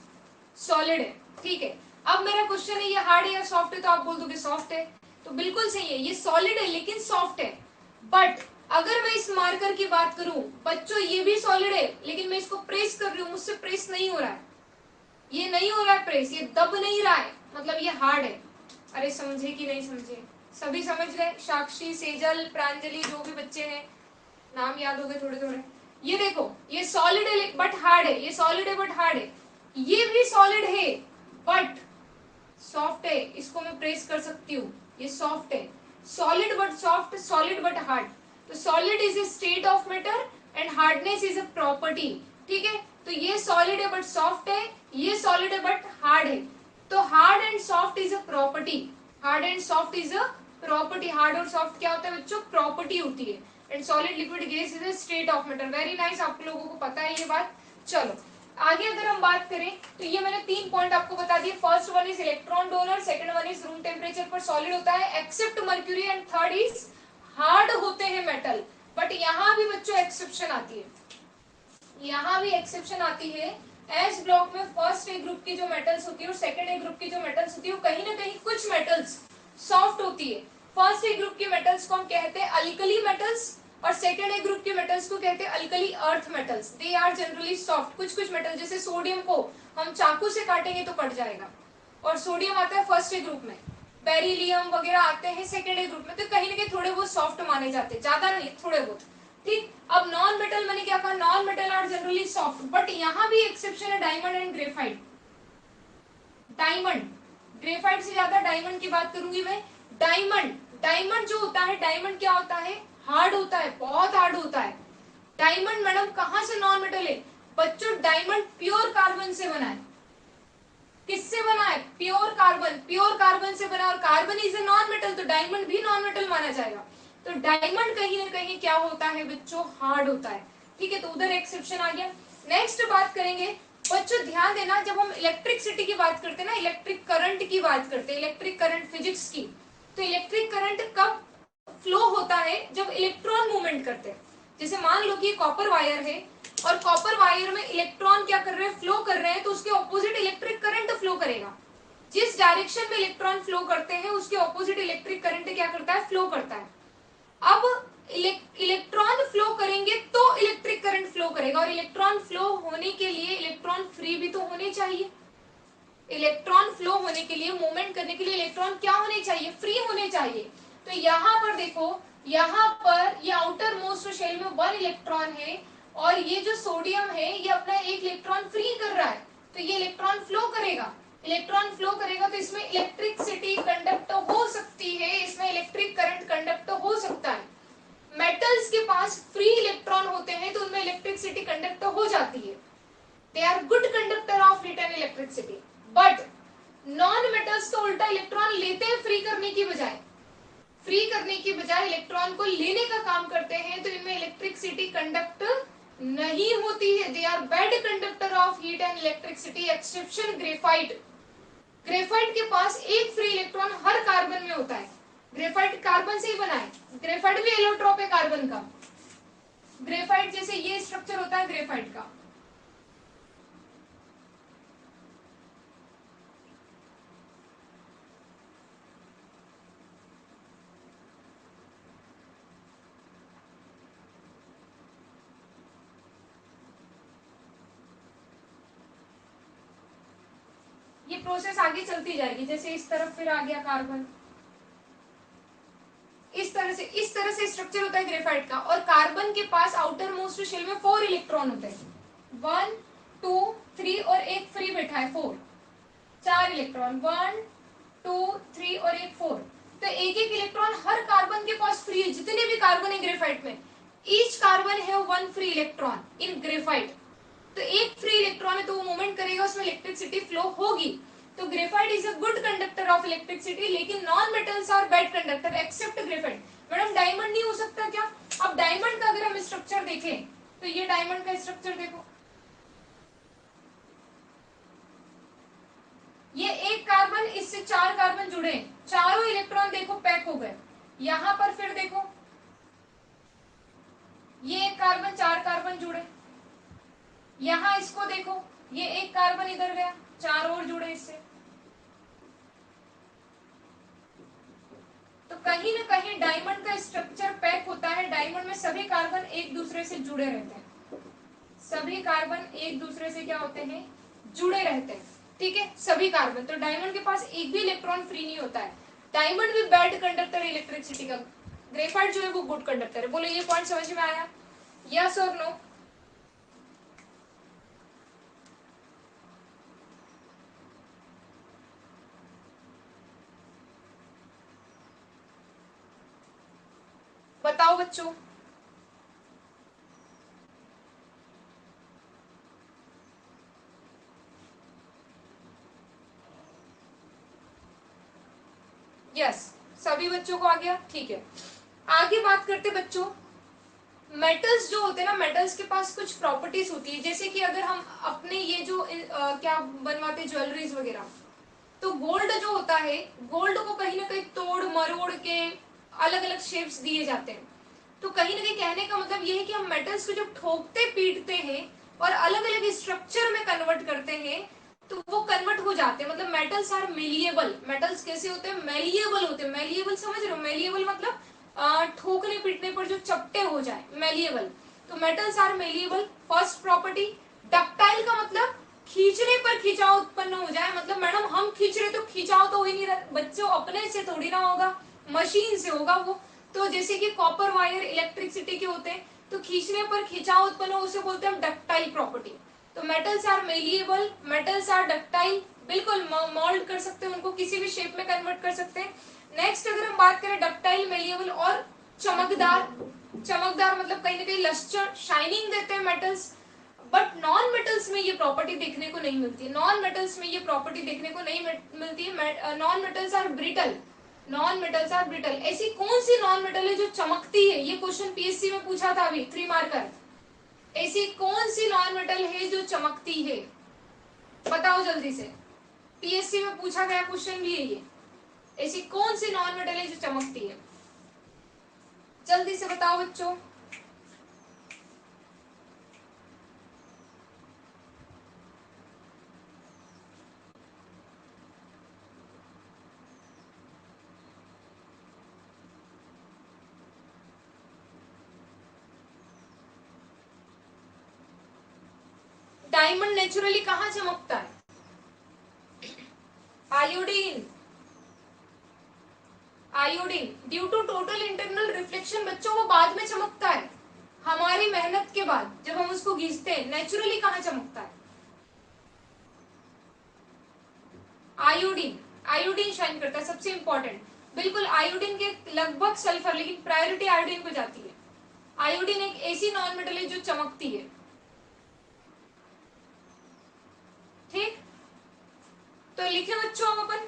सॉलिड है, ठीक है। अब मेरा क्वेश्चन है ये हार्ड है या सॉफ्ट है, तो आप बोल दोगे सॉफ्ट है, तो बिल्कुल सही है, ये सॉलिड है लेकिन सॉफ्ट है। बट अगर मैं इस मार्कर की बात करूं बच्चों, ये भी सॉलिड है लेकिन मैं इसको प्रेस कर रही हूँ, मुझसे प्रेस नहीं हो रहा है, ये नहीं हो रहा है प्रेस, ये दब नहीं रहा है, मतलब ये हार्ड है। अरे समझे कि नहीं समझे? सभी समझ गए? साक्षी, सेजल, प्रांजलि, जो भी बच्चे हैं, नाम याद हो गए थोड़े थोड़े। ये देखो, ये सॉलिड है बट हार्ड है, ये सॉलिड है बट हार्ड है, ये भी सॉलिड है बट सॉफ्ट है, इसको मैं प्रेस कर सकती हूँ, ये सॉफ्ट है। Solid but soft, solid but hard. तो solid is a state of matter and hardness is a property. ठीक है, तो ये सॉलिड है बट सॉफ्ट है, ये सॉलिड है बट हार्ड है। तो hard and soft is a property. Hard and soft is a property. Hard और सॉफ्ट क्या होता है बच्चों? प्रॉपर्टी होती है। And solid liquid gas is a state of matter. Very nice, आप लोगों को पता है ये बात। चलो आगे अगर हम बात करें तो ये मैंने 3 पॉइंट आपको बता दिए। First one is electron donor, second one is room temperature पर सॉलिड होता है except mercury, and third is hard होते हैं मेटल। बट यहाँ भी बच्चों एक्सेप्शन आती है, यहाँ भी एक्सेप्शन आती है। एस ब्लॉक में फर्स्ट ए ग्रुप की जो मेटल्स होती है और सेकंड ए ग्रुप की जो मेटल्स होती है, वो कहीं ना कहीं कुछ मेटल्स सॉफ्ट होती है। फर्स्ट ए ग्रुप की मेटल्स को हम कहते हैं अल्कली मेटल्स, और सेकंड ए ग्रुप के मेटल्स को कहते हैं alkali earth metals. They are generally soft. कुछ कुछ मेटल जैसे सोडियम को हम चाकू से काटेंगे तो कट जाएगा, और सोडियम आता है फर्स्ट ए ग्रुप में, बेरिलियम वगैरह आते हैं सेकंड ए ग्रुप में, तो कहीं ना कहीं थोड़े बहुत सॉफ्ट माने जाते हैं, ज्यादा नहीं, थोड़े बहुत। ठीक, अब नॉन मेटल मैंने क्या कहा? Non metal are generally soft, but यहाँ भी एक्सेप्शन है, diamond and graphite. Diamond, graphite से ज्यादा डायमंड की बात करूंगी मैं। डायमंड, डायमंड जो होता है, डायमंड क्या होता है? हार्ड होता है, बहुत हार्ड होता है। डायमंड मैडम कहां से नॉन मेटल है? बच्चों डायमंड प्योर कार्बन से बना है। किससे बना है? प्योर कार्बन, प्योर कार्बन से बना, और carbon is a non metal, तो डायमंड भी नॉन मेटल माना जाएगा। तो डायमंड कहीं ना कहीं क्या होता है बच्चों? हार्ड होता है। ठीक है, तो उधर एक्सेप्शन आ गया। नेक्स्ट बात करेंगे बच्चों, ध्यान देना, जब हम इलेक्ट्रिसिटी की बात करते हैं ना, इलेक्ट्रिक करंट की बात करते हैं, इलेक्ट्रिक करंट फिजिक्स की, तो इलेक्ट्रिक करंट कब फ्लो होता है? जब इलेक्ट्रॉन मूवमेंट करते हैं। जैसे मान लो कि कॉपर वायर है और कॉपर वायर में इलेक्ट्रॉन क्या कर रहे हैं? फ्लो कर रहे हैं, तो उसके ऑपोजिट इलेक्ट्रिक करंट फ्लो करेगा। जिस डायरेक्शन में इलेक्ट्रॉन फ्लो करते हैं उसके ऑपोजिट इलेक्ट्रिक करंट क्या करता है? फ्लो करता है। अब इलेक्ट्रॉन फ्लो करेंगे तो इलेक्ट्रिक करंट फ्लो करेगा, और इलेक्ट्रॉन फ्लो होने के लिए इलेक्ट्रॉन फ्री भी तो होने चाहिए। इलेक्ट्रॉन फ्लो होने के लिए, मूवमेंट करने के लिए इलेक्ट्रॉन क्या होने चाहिए? फ्री होने चाहिए। तो यहां पर देखो, यहां पर ये आउटर मोस्ट शेल में 1 इलेक्ट्रॉन है, और ये जो सोडियम है ये अपना 1 इलेक्ट्रॉन फ्री कर रहा है, तो ये इलेक्ट्रॉन फ्लो करेगा। इलेक्ट्रॉन फ्लो करेगा तो इसमें इलेक्ट्रिसिटी कंडक्ट हो सकती है, इसमें इलेक्ट्रिक करंट कंडक्ट हो सकता है। मेटल्स के पास फ्री इलेक्ट्रॉन होते हैं तो उनमें इलेक्ट्रिसिटी कंडक्ट हो जाती है। They are good conductor of heat and electricity. But non metals तो उल्टा इलेक्ट्रॉन लेते हैं, फ्री करने की बजाय, फ्री करने की बजाय इलेक्ट्रॉन को लेने का काम करते हैं, तो इनमें इलेक्ट्रिसिटी कंडक्ट नहीं होती है। They are bad conductor of heat and electricity, exception graphite. Graphite के पास एक फ्री इलेक्ट्रॉन हर कार्बन में होता है। ग्रेफाइट कार्बन से ही बना है, ग्रेफाइट भी एलोट्रोप है कार्बन का। ग्रेफाइट जैसे ये स्ट्रक्चर होता है ग्रेफाइट का। ये प्रोसेस आगे चलती जाएगी, जैसे इस तरफ फिर आ गया कार्बन, इस तरह से स्ट्रक्चर होता है ग्रेफाइट का। और कार्बन के पास आउटर मोस्ट शेल में 4 इलेक्ट्रॉन होते हैं, 1 2 3 और एक फ्री बैठा है 4, 4 इलेक्ट्रॉन, 1 2 3 और एक 4। तो एक एक इलेक्ट्रॉन हर कार्बन के पास फ्री है, जितने भी कार्बन है ग्रेफाइट में, ईच कार्बन है 1 फ्री इलेक्ट्रॉन इन ग्रेफाइट। तो एक फ्री इलेक्ट्रॉन है तो वो मूवमेंट करेगा, उसमें इलेक्ट्रिसिटी फ्लो होगी। तो graphite is a good conductor of electricity, लेकिन non metals are bad conductor except graphite. Madam diamond नहीं हो सकता क्या? अब डायमंड का अगर हम स्ट्रक्चर देखें तो ये डायमंड का स्ट्रक्चर देखो, ये एक कार्बन, इससे 4 कार्बन जुड़े, चारों इलेक्ट्रॉन देखो पैक हो गए। यहां पर फिर देखो, ये एक कार्बन, 4 कार्बन जुड़े। यहां इसको देखो, ये एक कार्बन इधर गया, 4 और जुड़े इससे। तो कहीं ना कहीं डायमंड का स्ट्रक्चर पैक होता है। डायमंड में सभी कार्बन एक दूसरे से जुड़े रहते हैं, सभी कार्बन एक दूसरे से क्या होते हैं? जुड़े रहते हैं। ठीक है, सभी कार्बन। तो डायमंड के पास एक भी इलेक्ट्रॉन फ्री नहीं होता है। डायमंड भी बैड कंडक्टर है इलेक्ट्रिसिटी का, ग्रेफाइट जो है वो गुड कंडक्टर है। बोलो ये पॉइंट समझ में आया? यस और नो? बताओ बच्चों। यस, सभी बच्चों को आ गया। ठीक है, आगे बात करते बच्चों। मेटल्स जो होते हैं ना, मेटल्स के पास कुछ प्रॉपर्टीज होती है, जैसे कि अगर हम अपने ये जो क्या बनवाते हैं ज्वेलरीज वगैरह, तो गोल्ड जो होता है, गोल्ड को कहीं ना कहीं तोड़ मरोड़ के अलग अलग शेप्स दिए जाते हैं। तो कहीं ना कहीं कहने का मतलब ये है कि हम मेटल्स को जब ठोकते पीटते हैं और अलग अलग स्ट्रक्चर में कन्वर्ट करते हैं, तो वो कन्वर्ट हो जाते हैं। मतलब मेटल्स आर मेलिएबल। मेटल्स कैसे होते हैं? मेलिएबल होते हैं। मेलिएबल समझ रहे हो? मेलिएबल मतलब ठोकने पीटने पर जो चपटे हो जाए, मेलिएबल। तो metals are malleable. First property. Ductile का मतलब खींचने पर खिंचाव उत्पन्न हो जाए। मतलब मैडम हम खींच रहे तो खिंचाव तो हो ही नहीं रहा, बच्चों अपने से थोड़ी ना होगा, मशीन से होगा वो। तो जैसे कि कॉपर वायर इलेक्ट्रिसिटी के होते हैं, तो खींचने पर खिंचाव उत्पन्न हो, उसे बोलते हैं हम डक्टाइल प्रॉपर्टी। तो metals are malleable, metals are ductile, बिल्कुल मोल्ड कर सकते हैं उनको, किसी भी शेप में कन्वर्ट कर सकते हैं। नेक्स्ट अगर हम बात करें डक्टाइल, मेलिएबल और चमकदार। चमकदार मतलब कहीं ना कहीं लस्टर, शाइनिंग देते हैं मेटल्स। बट नॉन मेटल्स में ये प्रॉपर्टी देखने को नहीं मिलती है, नॉन मेटल्स में ये प्रॉपर्टी देखने को नहीं मिलती है। Non metals are brittle, non metals are brittle. ऐसी कौन सी नॉन मेटल है जो चमकती है? ये क्वेश्चन पीएससी में पूछा था अभी, 3 मार्कर। ऐसी कौन सी नॉन मेटल है जो चमकती है? बताओ जल्दी से, पीएससी में पूछा गया क्वेश्चन भी है ये। ऐसी कौन सी नॉन मेटल है जो चमकती है? जल्दी से बताओ बच्चों। डायमंड नेचुरली कहाँ चमकता है? Iodine, iodine due to total internal reflection बच्चों वो बाद में चमकता है, हमारी मेहनत के बाद जब हम उसको घिसते हैं। नेचुरली कहाँ चमकता है? आयोडीन, आयोडीन शाइन करता है सबसे इंपॉर्टेंट। बिल्कुल आयोडीन के लगभग सल्फर, लेकिन प्रायोरिटी आयोडीन को जाती है। आयोडीन एक ऐसी नॉन मेटल है जो चमकती है। ठीक, तो लिखे बच्चों हम अपन,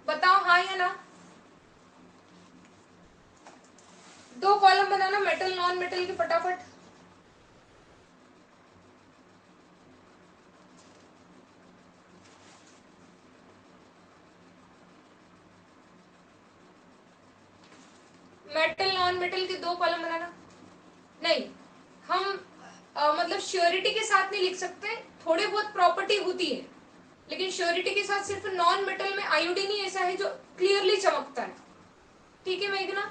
बताओ हाँ या ना। 2 कॉलम बनाना मेटल नॉन मेटल के फटाफट। मेटल नॉन मेटल के 2 कॉलम बनाना। नहीं, हम मतलब श्योरिटी के साथ नहीं लिख सकते, थोड़े बहुत प्रॉपर्टी होती है, लेकिन श्योरिटी के साथ सिर्फ नॉन मेटल में आयोडीन ही ऐसा है जो क्लियरली चमकता है। ठीक है मेघना,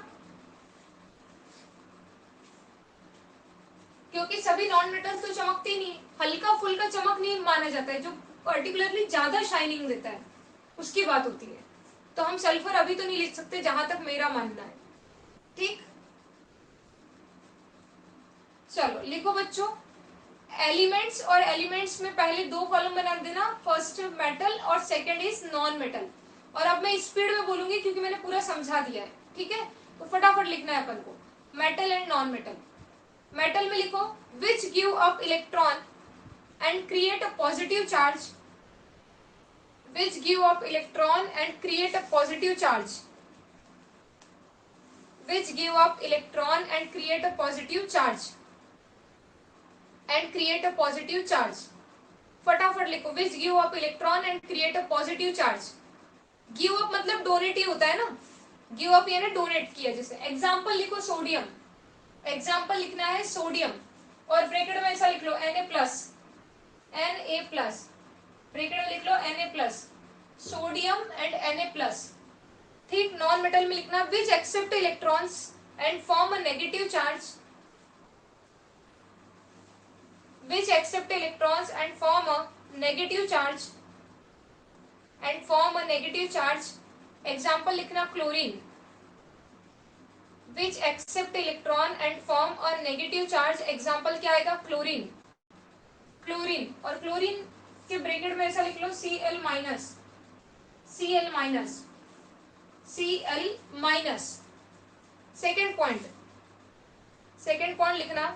क्योंकि सभी नॉन मेटल्स तो चमकते नहीं, हल्का फुल्का चमक नहीं माना जाता है, जो पर्टिकुलरली ज्यादा शाइनिंग देता है उसकी बात होती है। तो हम सल्फर अभी तो नहीं लिख सकते जहां तक मेरा मानना है। ठीक, चलो लिखो बच्चों। एलिमेंट्स, और एलिमेंट्स में पहले 2 कॉलम बना देना, फर्स्ट मेटल और सेकंड इज नॉन मेटल। और अब मैं स्पीड में बोलूंगी क्योंकि मैंने पूरा समझा दिया है। ठीक है, तो फटाफट लिखना है अपन को, metal and non metal. Metal में लिखो which give up electron and create a positive charge, which give up electron and create a positive charge, which give up electron and create a positive charge, and create a positive charge. फटाफट लिखो which give up electron and create a positive charge. Give up मतलब donate ही होता है ना, give up यानी donate किया। जैसे example लिखो सोडियम, एग्जांपल लिखना है सोडियम, और ब्रैकेट में ऐसा लिख लो Na plus, Na plus, bracket में लिख लो Na plus, sodium and Na plus. ठीक, नॉन मेटल में लिखना which accept electrons and form a negative charge, which accept electrons and form a negative charge, and form a negative charge। example लिखना chlorine, which accept electron and form a negative charge। example क्या आएगा? Chlorine, chlorine. और chlorine के bracket में ऐसा लिख लो Cl minus, Cl minus, Cl minus. Second point, second point लिखना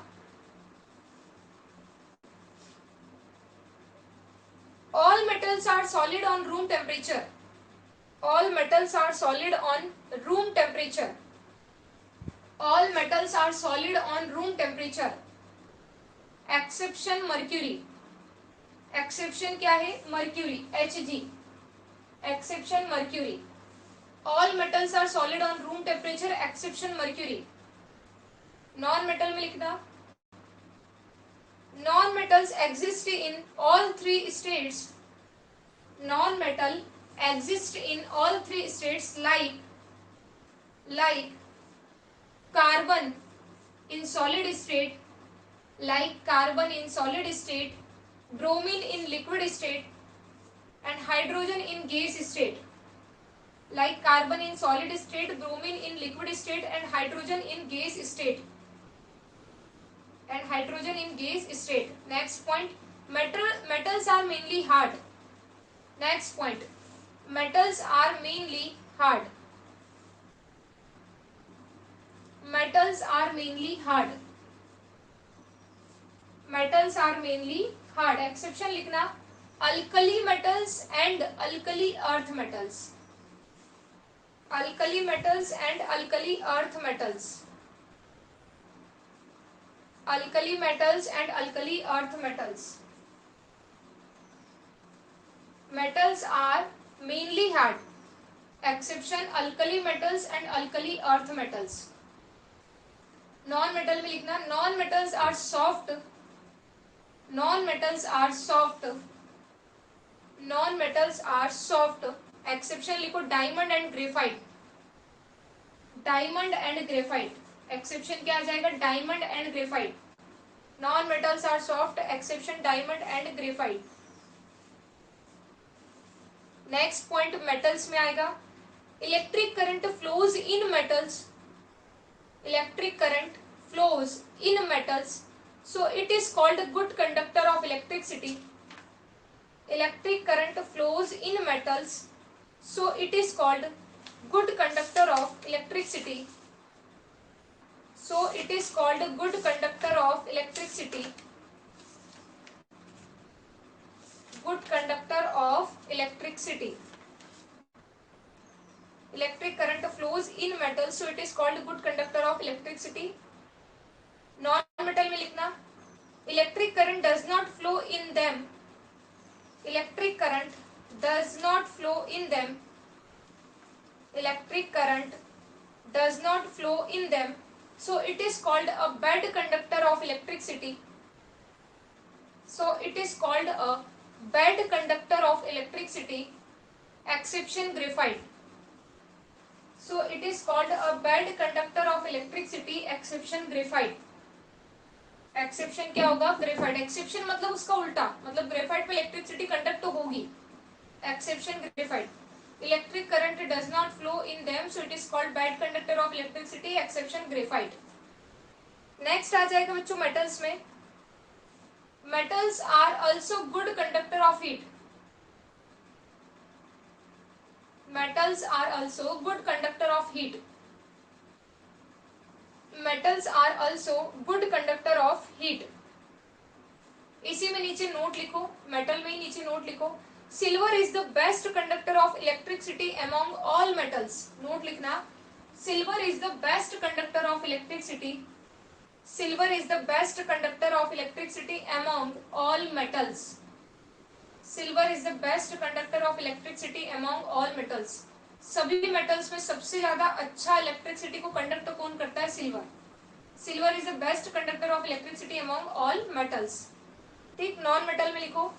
all metals are solid on room temperature, all metals are solid on room temperature, all metals are solid on room temperature exception mercury, exception क्या है? mercury, Hg, exception mercury। all metals are solid on room temperature exception mercury। non metal में लिखना non metals exist in all 3 states, non metal exist in all 3 states like carbon in solid state, like carbon in solid state, bromine in liquid state, and hydrogen in gas state, like carbon in solid state, bromine in liquid state, and hydrogen in gas state, and hydrogen in gas state। next point, metals are mainly hard, next point, metals are mainly hard, metals are mainly hard। Metals are mainly hard. Exception लिखना, alkali metals and alkali earth metals, alkali metals and alkali earth metals, alkali metals and alkali earth metals. Metals are mainly hard, exception alkali metals and alkali earth metals. Non metal में लिखना, non metals are soft, non metals are soft, non metals are soft. Exception लिखो diamond and graphite, diamond and graphite. Exception क्या आ जाएगा, diamond and graphite. Non metals are soft, exception diamond and graphite. Next point metals में आएगा, electric current flows in metals, electric current flows in metals, so it is called good conductor of electricity. Electric current flows in metals, so it is called good conductor of electricity, so it is called good conductor of electricity, good conductor of electricity. Electric current flows in metals, so it is called good conductor of electricity. Non metal में लिखना, electric current does not flow in them, electric current does not flow in them, electric current does not flow in them, so it is called a bad conductor of electricity, so it is called a bad conductor of electricity. Exception graphite, so it is called a bad conductor of electricity, exception graphite. Exception क्या होगा, graphite. Exception मतलब उसका उल्टा, मतलब graphite पे electricity conduct तो होगी। Exception graphite, electric current does not flow in them, so it is called bad conductor of electricity, exception graphite. Next आ जाएगा बच्चों मेटल्स में, metals are also good conductor of heat, metals are also good conductor of heat, metals are also good conductor of heat. इसी में नीचे note लिखो, metal में ही नीचे नोट लिखो, silver is the best conductor of electricity among all metals. Note लिखना, silver is the best conductor of electricity, silver is the best conductor of electricity among all metals, silver is the best conductor of electricity among all metals. सभी metals में सबसे ज्यादा अच्छा electricity को conduct कौन करता है, silver. Silver is the best conductor of electricity among all metals. ठीक, नॉन मेटल में लिखो,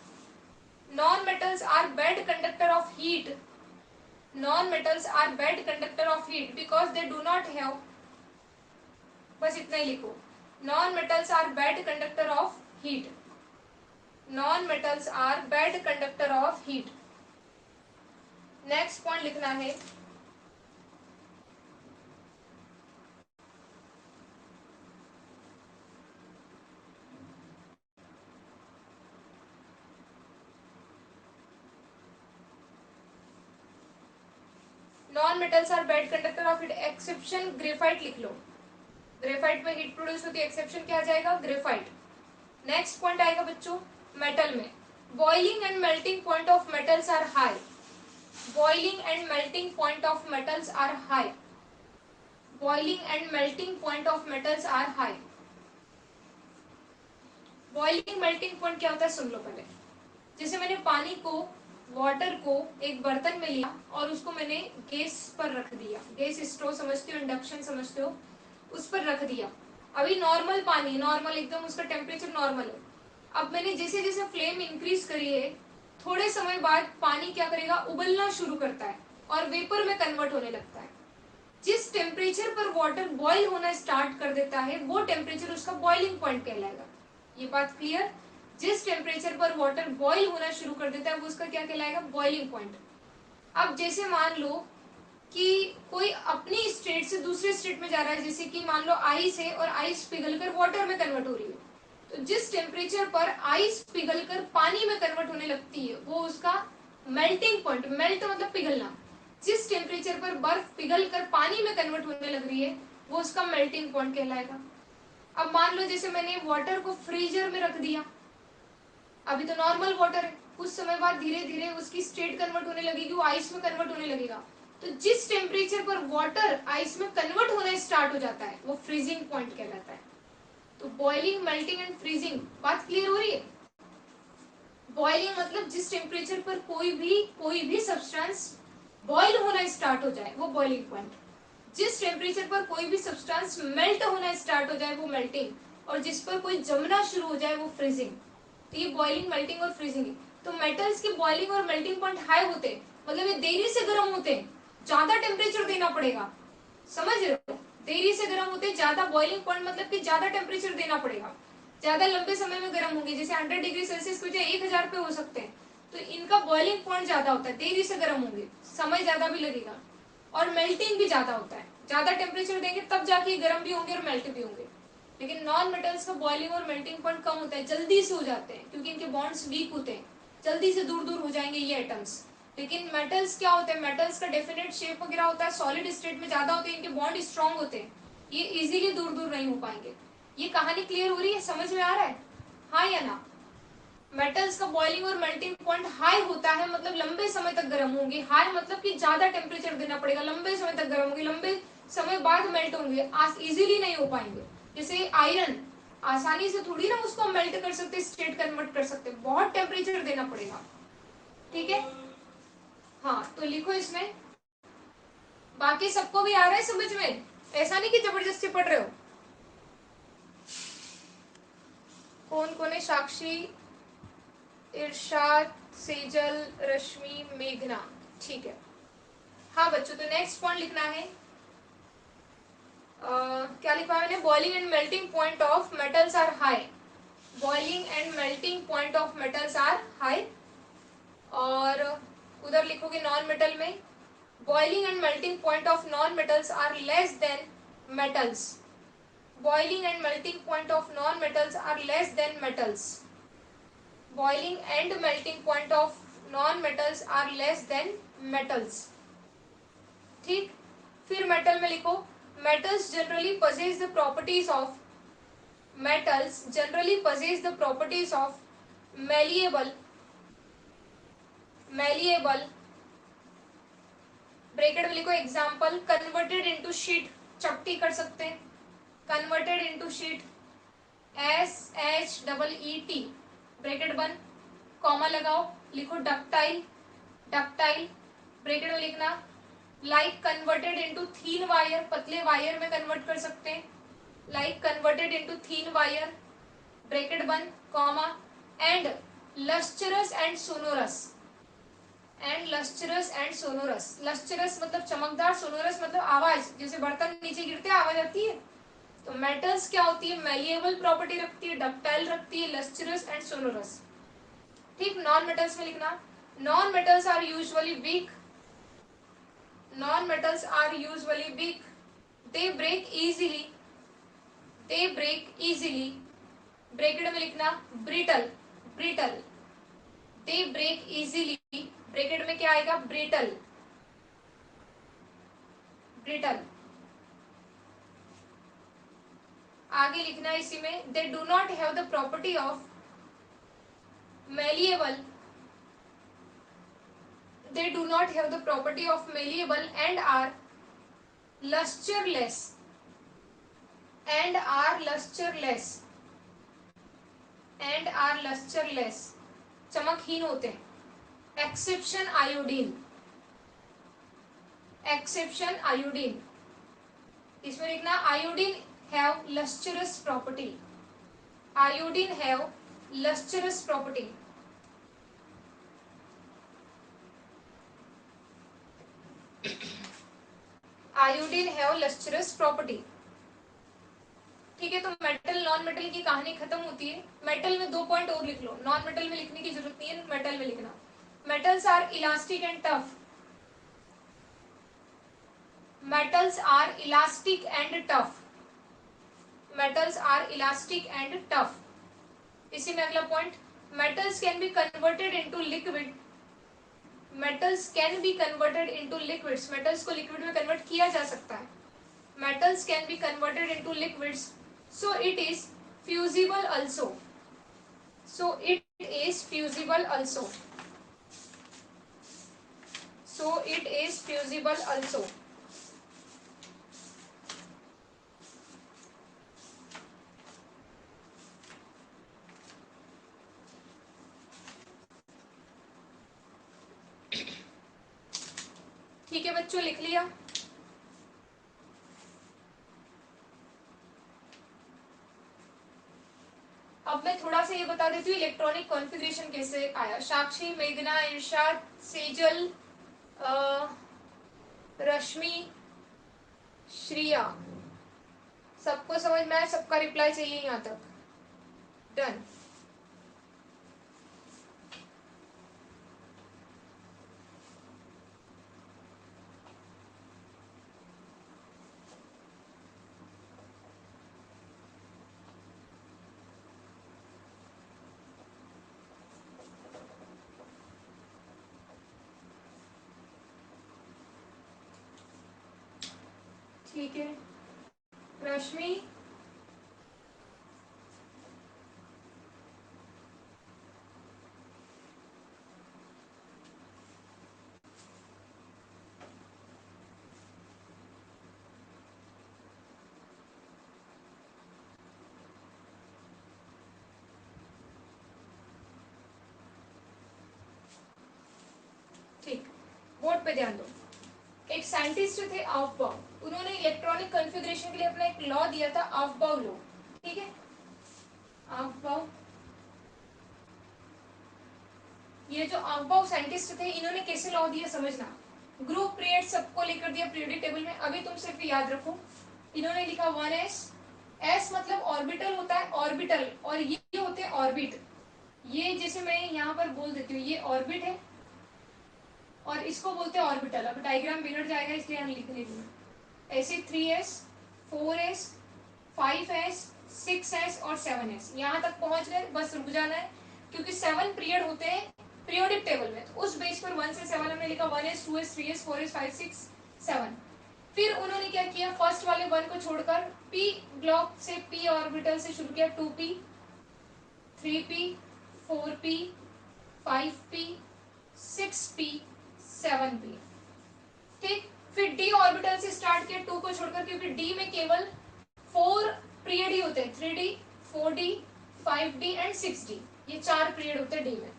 non metals are bad conductor of heat, non metals are bad conductor of heat because they do not have, बस इतना ही लिखो, non metals are bad conductor of heat, non metals are bad conductor of heat. Next point लिखना है, non metals are bad conductor of heat, exception graphite लिख लो, graphite में heat produce होती है, एक्सेप्शन क्या आ जाएगा, ग्रेफाइट। नेक्स्ट पॉइंट आएगा बच्चों मेटल में, boiling and melting point of metals are high, boiling and melting point of metals are high, boiling and melting point of metals are high. Boiling melting point क्या होता है सुन लो पहले। जैसे मैंने पानी को, वाटर को एक बर्तन में लिया और उसको मैंने गैस पर रख दिया, गैस स्टोव समझते हो, इंडक्शन समझते हो, उस पर रख दिया। अभी नॉर्मल पानी, नॉर्मल एकदम उसका टेम्परेचर नॉर्मल है। अब मैंने जैसे जैसे फ्लेम इंक्रीज करी है, थोड़े समय बाद पानी क्या करेगा, उबलना शुरू करता है और वेपर में कन्वर्ट होने लगता है। जिस टेम्परेचर पर वाटर बॉईल होना स्टार्ट कर देता है वो टेम्परेचर उसका बॉइलिंग पॉइंट कहलाएगा। ये बात क्लियर, जिस टेम्परेचर पर वाटर बॉईल होना शुरू कर देता है वो उसका क्या कहलाएगा, बॉइलिंग पॉइंट। अब जैसे मान लो कि कोई अपनी स्टेट से दूसरे स्टेट में जा रहा है, जैसे कि मान लो आइस है और आइस पिघलकर वाटर में कन्वर्ट हो रही है, तो जिस टेम्परेचर पर आइस पिघलकर पानी में कन्वर्ट होने लगती है वो उसका मेल्टिंग पॉइंट, मेल्ट मतलब पिघलना, जिस टेम्परेचर पर बर्फ पिघलकर पानी में कन्वर्ट होने लग रही है वो उसका मेल्टिंग पॉइंट कहलाएगा। अब मान लो जैसे मैंने वाटर को फ्रीजर में रख दिया, अभी तो नॉर्मल वाटर है, कुछ समय बाद धीरे धीरे उसकी स्टेट कन्वर्ट होने लगेगी, वो आइस में कन्वर्ट होने लगेगा। तो जिस टेम्परेचर पर वाटर आइस में कन्वर्ट होना स्टार्ट हो जाता है वो फ्रीजिंग पॉइंट कहलाता है। तो बॉइलिंग, मेल्टिंग एंड फ्रीजिंग, बात क्लियर हो रही है? बॉइलिंग मतलब जिस टेम्परेचर पर कोई भी सब्सटेंस बॉइल होना स्टार्ट हो जाए वो बॉइलिंग पॉइंट। जिस टेम्परेचर पर कोई भी सब्सटेंस मेल्ट होना स्टार्ट हो जाए वो मेल्टिंग, और जिस पर कोई जमना शुरू हो जाए वो फ्रीजिंग। तो ये बॉइलिंग, मेल्टिंग और फ्रीजिंग है। तो मेटल्स के बॉइलिंग और मेल्टिंग पॉइंट हाई होते हैं, मतलब ये देरी से गर्म होते हैं, ज्यादा टेम्परेचर देना पड़ेगा, समझ रहे हो? देरी से गर्म होते हैं, ज्यादा बॉइलिंग पॉइंट मतलब कि ज्यादा टेम्परेचर देना पड़ेगा, ज्यादा लंबे समय में गर्म होंगे, जैसे 100 डिग्री सेल्सियस की वजह 1000 पे हो सकते हैं, तो इनका बॉइलिंग पॉइंट ज्यादा होता है, देरी से गर्म होंगे, समय ज्यादा भी लगेगा, और मेल्टिंग भी ज्यादा होता है, ज्यादा टेम्परेचर देंगे तब जाके गर्म भी होंगे और मेल्ट भी होंगे। लेकिन नॉन मेटल्स का बॉइलिंग और मेल्टिंग पॉइंट कम होता है, जल्दी से हो जाते हैं क्योंकि इनके बॉन्ड्स वीक होते हैं, जल्दी से दूर दूर हो जाएंगे ये एटम्स। लेकिन मेटल्स क्या होते हैं, मेटल्स का डेफिनेट शेप वगैरह होता है, सॉलिड स्टेट में ज्यादा होते हैं, इनके बॉन्ड स्ट्रॉन्ग होते हैं, ये इजीली दूर दूर नहीं हो पाएंगे। ये कहानी क्लियर हो रही है, समझ में आ रहा है, हाँ या ना? मेटल्स का बॉइलिंग और मेल्टिंग पॉइंट हाई होता है, मतलब लंबे समय तक गर्म होंगे, हाई मतलब कि ज्यादा टेम्परेचर देना पड़ेगा, लंबे समय तक गर्म होंगे, लंबे समय बाद मेल्ट होंगे, इजीली नहीं हो पाएंगे। जैसे आयरन आसानी से थोड़ी ना उसको मेल्ट कर सकते, स्टेट कन्वर्ट कर सकते, बहुत टेम्परेचर देना पड़ेगा, ठीक है? हाँ, तो लिखो इसमें। बाकी सबको भी आ रहा है समझ में, ऐसा नहीं कि जबरदस्ती पढ़ रहे हो। कौन कौन है? साक्षी, इरशाद, सेजल, रश्मि, मेघना, ठीक है। हाँ बच्चों, तो नेक्स्ट पॉइंट लिखना है, क्या लिखा है मैंने? Boiling and melting point of metals are high, boiling and melting point of metals are high. और उधर लिखोगे नॉन मेटल में, boiling and melting point of non metals are less than metals, boiling and melting point of non metals are less than metals, boiling and melting point of non metals are less than metals, ठीक। फिर metal में लिखो, metals generally possess the properties of, metals generally possess the properties of malleable, malleable, bracket में लिखो example, converted into sheet, चपटी कर सकते हैं, converted into sheet, SHEET, bracket बंद, कॉमा लगाओ, लिखो डक्टाइल, डक्टाइल, ब्रैकेट में लिखना, like converted into thin wire, पतले वायर में कन्वर्ट कर सकते हैं, like converted into thin wire, bracket बंद, comma, and lustrous and sonorous, and lustrous and sonorous, lustrous मतलब चमकदार, सोनोरस मतलब आवाज, जैसे बर्तन नीचे गिरते आवाज आती है। तो मेटल्स क्या होती है, मैलिएबल प्रॉपर्टी रखती है, डक्टाइल रखती है, लस्चरस एंड सोनोरस, ठीक। नॉन मेटल्स में लिखना, non metals are usually weak, non metals are usually weak, they break easily, they break easily, bracket में लिखना brittle, brittle, they break easily, bracket में क्या आएगा, ब्रिटल, ब्रिटल। आगे लिखना है इसी में, दे do not have the property of malleable, they do not have the property of malleable and are lusterless, and are lusterless, and are lusterless, चमकहीन होते हैं। एक्सेप्शन आयोडीन, एक्सेप्शन आयोडीन, इसमें लिखना iodine have lustrous property, iodine have lustrous property, iodine have lustrous property, ठीक है। तो metal non metal की कहानी खत्म होती है। मेटल में 2 पॉइंट और लिख लो, नॉन मेटल में लिखने की जरूरत नहीं है, मेटल में लिखना, metals are elastic and tough, metals are elastic and tough, metals are elastic and tough। इसी में अगला point, metals can be converted into liquid, metals can be converted into liquids, metals को liquid में convert किया जा सकता है, metals can be converted into liquids So it is fusible also. So it is fusible also. So it is fusible also. ठीक है बच्चों, लिख लिया? अब मैं थोड़ा सा ये बता देती हूँ इलेक्ट्रॉनिक कॉन्फ़िगरेशन कैसे आया। साक्षी, मेघना, इरशाद, सेजल, रश्मि, श्रिया, सबको समझ में आया? सबका रिप्लाई चाहिए यहाँ तक? डन। ठीक है रश्मि, ठीक, बोर्ड पे ध्यान दो। एक साइंटिस्ट थे ऑफबाउ, उन्होंने इलेक्ट्रॉनिक कॉन्फ़िगरेशन के लिए अपना एक लॉ दिया था, ऑफबाउ लॉ। ठीक है, ऑफबाउ, ये जो ऑफबाउ साइंटिस्ट थे इन्होंने कैसे लॉ दिया समझना। ग्रुप पीरियड सबको लेकर दिया पीरियोडिक टेबल में। अभी तुम सिर्फ याद रखो, इन्होंने लिखा 1s। s मतलब ऑर्बिटल होता है, ऑर्बिटल, और ये होते हैं ऑर्बिट। ये जैसे मैं यहाँ पर बोल देती हूँ, ये ऑर्बिट है और इसको बोलते हैं ऑर्बिटल। अब डायग्राम बिगड़ जाएगा इसलिए हम लिख नहीं दूंगा। ऐसे 3s, 4s, 5s, 6s और 7s, यहाँ तक पहुंच गए, बस रुक जाना है क्योंकि 7 पीरियड होते हैं पीरियोडिक टेबल में। तो उस बेस पर 1 से 7 हमने लिखा 1s, 2s, 3s, 4s, 5, 6, 7। फिर उन्होंने क्या किया, फर्स्ट वाले 1 को छोड़कर p ब्लॉक से p ऑर्बिटल से शुरू किया, 2p, 3p, 4p, 5p, 6p, 7p। ठीक, फिर डी ऑर्बिटल से स्टार्ट किया 2 को छोड़कर, क्योंकि डी में केवल 4 पीरियड ही होते हैं, 3d, 4d, 5d and 6d, ये 4 पीरियड होते हैं डी में।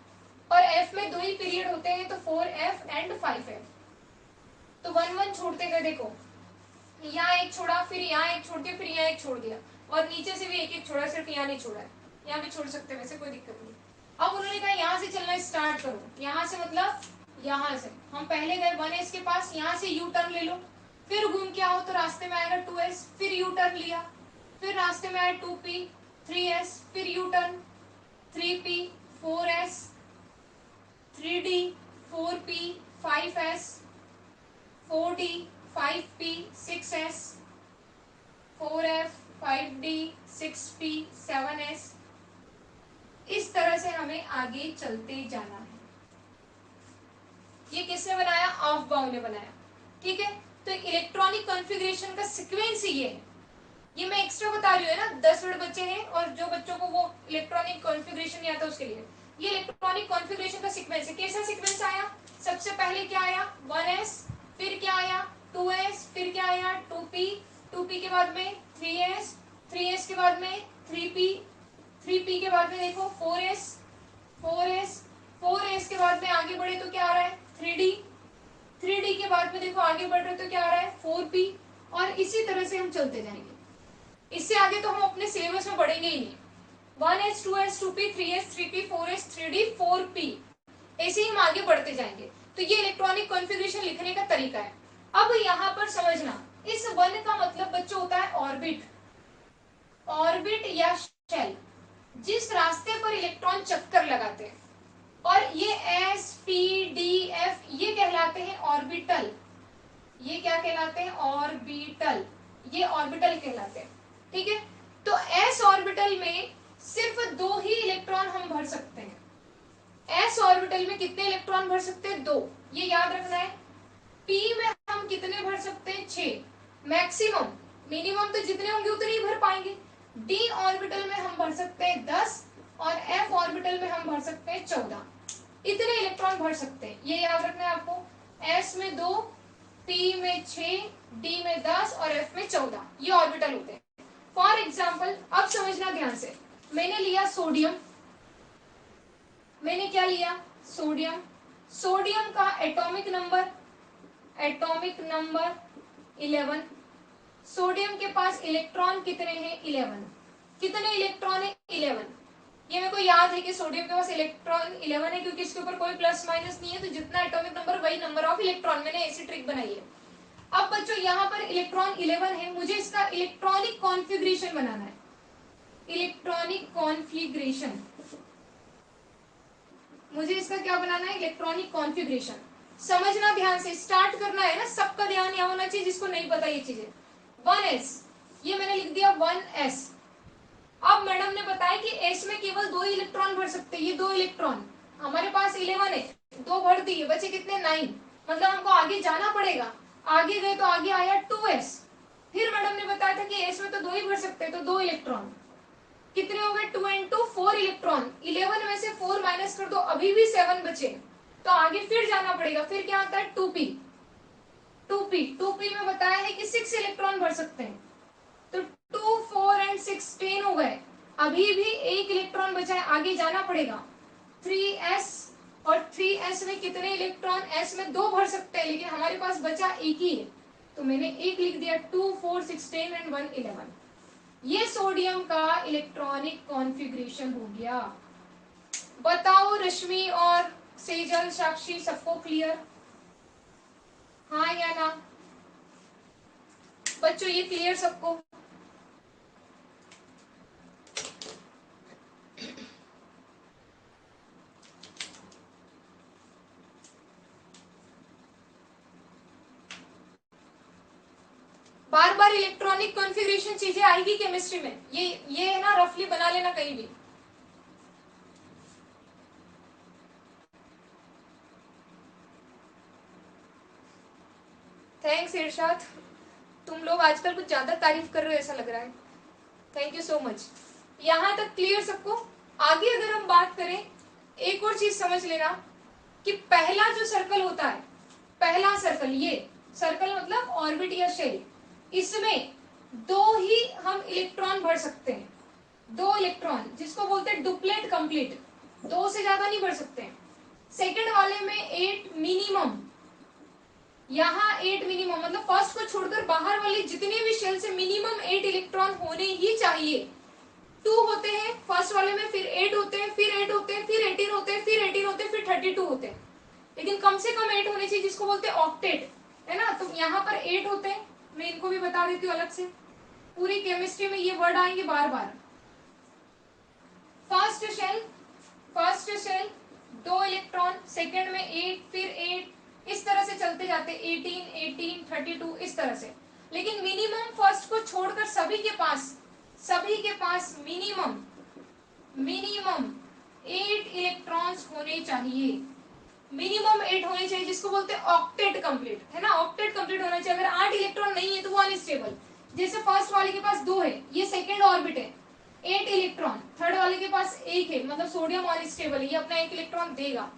और एफ में 2 ही पीरियड होते हैं, तो 4f एंड 5f। तो 1 1 छोड़ते गए, देखो यहाँ एक छोड़ा, फिर यहाँ एक छोड़ दिया, फिर यहाँ एक छोड़ दिया, और नीचे से भी एक एक छोड़ा, सिर्फ यहाँ नहीं छोड़ा है। यहाँ भी छोड़ सकते वैसे, कोई दिक्कत नहीं। अब उन्होंने कहा यहाँ से चलना स्टार्ट करो। यहाँ से मतलब यहाँ से हम पहले गए 1s के पास, यहाँ से यू टर्न ले लो, फिर घूम के आओ तो रास्ते में आएगा 2s, फिर यू टर्न लिया, फिर रास्ते में आया 2p, 3s, फिर U turn, 3p, 4s, 3d, 4p, 5s, 4d, 5p, 6s, 4f, 5d, 6p, 7s। इस तरह से हमें आगे चलते जाना है। ये किसने बनाया, ऑफबाउ ने बनाया। ठीक है, तो इलेक्ट्रॉनिक कॉन्फ़िगरेशन का सीक्वेंस ही ये है। ये मैं एक्स्ट्रा बता रही हूँ ना, 10 मिनट बच्चे हैं और जो बच्चों को वो इलेक्ट्रॉनिक कॉन्फ़िगरेशन नहीं आता उसके लिए ये इलेक्ट्रॉनिक कॉन्फ़िगरेशन का सीक्वेंस है। कैसा सीक्वेंस आया, सबसे पहले क्या आया 1s, फिर क्या आया 2s, फिर क्या आया 2p, 2p के बाद में 3s, 3s के बाद में 3p, 3p के बाद में देखो 4s, 4s, 4s के बाद में आगे बढ़े तो क्या आ रहा है 3d, 3d के बाद में देखो आगे बढ़ रहे तो क्या आ रहा है 4p, और इसी तरह से हम चलते जाएंगे। इससे आगे तो हम अपने सिलेबस में बढ़ेंगे ही नहीं। 1s, 2s, 2p, 3s, 3p, 4s, 3d, 4p, ऐसे ही हम आगे बढ़ते जाएंगे। तो ये इलेक्ट्रॉनिक कॉन्फ़िगरेशन लिखने का तरीका है। अब यहाँ पर समझना, इस 1 का मतलब बच्चों होता है ऑर्बिट, ऑर्बिट या शेल, जिस रास्ते पर इलेक्ट्रॉन चक्कर लगाते हैं। और ये s, p, d, f ये कहलाते हैं ऑर्बिटल। ये क्या कहलाते हैं, ऑर्बिटल, ये ऑर्बिटल कहलाते हैं। ठीक है, तो s ऑर्बिटल में सिर्फ 2 ही इलेक्ट्रॉन हम भर सकते हैं। s ऑर्बिटल में कितने इलेक्ट्रॉन भर सकते हैं, 2, ये याद रखना है। p में हम कितने भर सकते हैं, 6 मैक्सिमम, मिनिमम तो जितने होंगे उतने ही भर पाएंगे। डी ऑर्बिटल में हम भर सकते हैं 10 और एफ ऑर्बिटल में हम भर सकते हैं 14। इतने इलेक्ट्रॉन भर सकते हैं, ये याद रखना है आपको। एस में 2, पी में 6, डी में 10 और एफ में 14, ये ऑर्बिटल होते हैं। फॉर एग्जाम्पल अब समझना ध्यान से, मैंने लिया सोडियम, मैंने क्या लिया, सोडियम। सोडियम का एटॉमिक नंबर 11। सोडियम के पास इलेक्ट्रॉन कितने हैं, 11। कितने इलेक्ट्रॉन है, 11। ये मेरे को याद है कि सोडियम के पास इलेक्ट्रॉन 11 है, क्योंकि इसके ऊपर कोई प्लस माइनस नहीं है, तो जितना एटॉमिक नंबर वही नंबर ऑफ इलेक्ट्रॉन। मैंने ऐसी ट्रिक बनाई है। अब बच्चों यहाँ पर इलेक्ट्रॉन 11 है, मुझे इसका इलेक्ट्रॉनिक कॉन्फ़िगरेशन बनाना है। इलेक्ट्रॉनिक कॉन्फ़िगरेशन, मुझे इसका क्या बनाना है, इलेक्ट्रॉनिक कॉन्फ़िगरेशन। समझना ध्यान से, स्टार्ट करना है ना, सबका ध्यान यहाँ होना चाहिए जिसको नहीं पता ये चीजें। 1s, ये मैंने लिख दिया 1s। अब मैडम ने बताया कि s में केवल 2 इलेक्ट्रॉन भर सकते हैं, ये 2 इलेक्ट्रॉन, हमारे पास 11 है, 2 भर दिए, बचे कितने, 9। मतलब हमको आगे जाना पड़ेगा। आगे गए तो आगे आया 2s। फिर मैडम ने बताया था कि s में तो 2 ही भर सकते हैं, तो 2 इलेक्ट्रॉन कितने हो गए, 2 इंटू 4 इलेक्ट्रॉन। 11 में से 4 माइनस कर दो, अभी भी 7 बचे, तो आगे फिर जाना पड़ेगा। फिर क्या आता है, 2p। 2p में बताया है कि 6 इलेक्ट्रॉन भर सकते हैं, तो 2, 4 एंड 6 10 हो गए, अभी भी 1 इलेक्ट्रॉन बचा है, आगे जाना पड़ेगा। 3s, और 3s में कितने इलेक्ट्रॉन, s में 2 भर सकते हैं, लेकिन हमारे पास बचा एक ही है, तो मैंने एक लिख दिया। 2, 4, 6 10 एंड 1 11। ये सोडियम का इलेक्ट्रॉनिक कॉन्फ़िगरेशन हो गया। बताओ रश्मि और सेजल, साक्षी, सबको क्लियर, हाँ या ना बच्चों, ये क्लियर सबको। बार बार इलेक्ट्रॉनिक कॉन्फ़िगरेशन चीजें आएगी केमिस्ट्री में, ये है ना, रफली बना लेना कहीं भी। थैंक्स इरशाद, तुम लोग आजकल कुछ ज्यादा तारीफ कर रहे हो ऐसा लग रहा है, थैंक यू सो मच। यहाँ तक क्लियर सबको। आगे अगर हम बात करें, एक और चीज समझ लेना कि पहला जो सर्कल होता है, पहला सर्कल, ये सर्कल मतलब ऑर्बिट या शेल, इसमें 2 ही हम इलेक्ट्रॉन भर सकते हैं, 2 इलेक्ट्रॉन, जिसको बोलते हैं डुप्लेट कंप्लीट, 2 से ज्यादा नहीं भर सकते हैं। सेकंड वाले में 8 मिनिमम, यहाँ 8 मिनिमम, मतलब फर्स्ट को छोड़कर बाहर वाले जितने भी शेल से मिनिमम 8 इलेक्ट्रॉन होने ही चाहिए। 2 होते हैं फर्स्ट वाले में, फिर 8 होते हैं, फिर 8 होते हैं, फिर 18 होते हैं, फिर 18 होते हैं, फिर 32 होते हैं, लेकिन कम से कम 8 होने चाहिए, जिसको बोलते हैं ऑक्टेट, है ना। तो यहाँ पर 8 होते हैं, मैं इनको भी बता देती हूँ अलग से, पूरी केमिस्ट्री में ये वर्ड आएंगे बार बार। फर्स्ट शेल 2 इलेक्ट्रॉन, सेकंड में 8, फिर 8, इस तरह से चलते जाते, 18, 18, 32, इस तरह से। लेकिन मिनिमम फर्स्ट को छोड़कर सभी के पास मिनिमम 8 इलेक्ट्रॉन्स होने चाहिए, मिनिमम 8 होने चाहिए, जिसको बोलते हैं ऑक्टेट कंप्लीट, है ना। ऑक्टेट कंप्लीट होना चाहिए। अगर 8 इलेक्ट्रॉन नहीं है तो वो अनस्टेबल। जैसे फर्स्ट वाले के पास 2 है, ये सेकंड ऑर्बिट है, 8 इलेक्ट्रॉन, थर्ड वाले के पास 1 है, मतलब सोडियम अनस्टेबल है, ये अपना 1 इलेक्ट्रॉन देगा।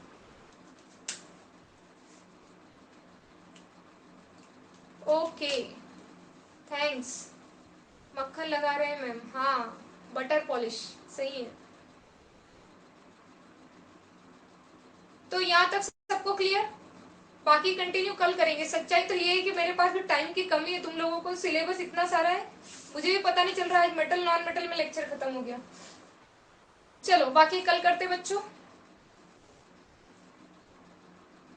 Okay, thanks. मक्खन लगा रहे हैं मैम, हाँ, बटर पॉलिश, सही है। तो यहाँ तक सबको क्लियर, बाकी कंटिन्यू कल करेंगे। सच्चाई तो ये है कि मेरे पास भी टाइम की कमी है, तुम लोगों को सिलेबस इतना सारा है, मुझे भी पता नहीं चल रहा है, आज मेटल नॉन मेटल में लेक्चर खत्म हो गया। चलो बाकी कल करते बच्चों।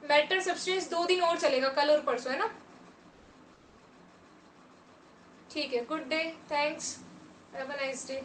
मैटर सब्सटेंस 2 दिन और चलेगा, कल और परसों, है ना। ठीक है, good day, thanks, have a nice day.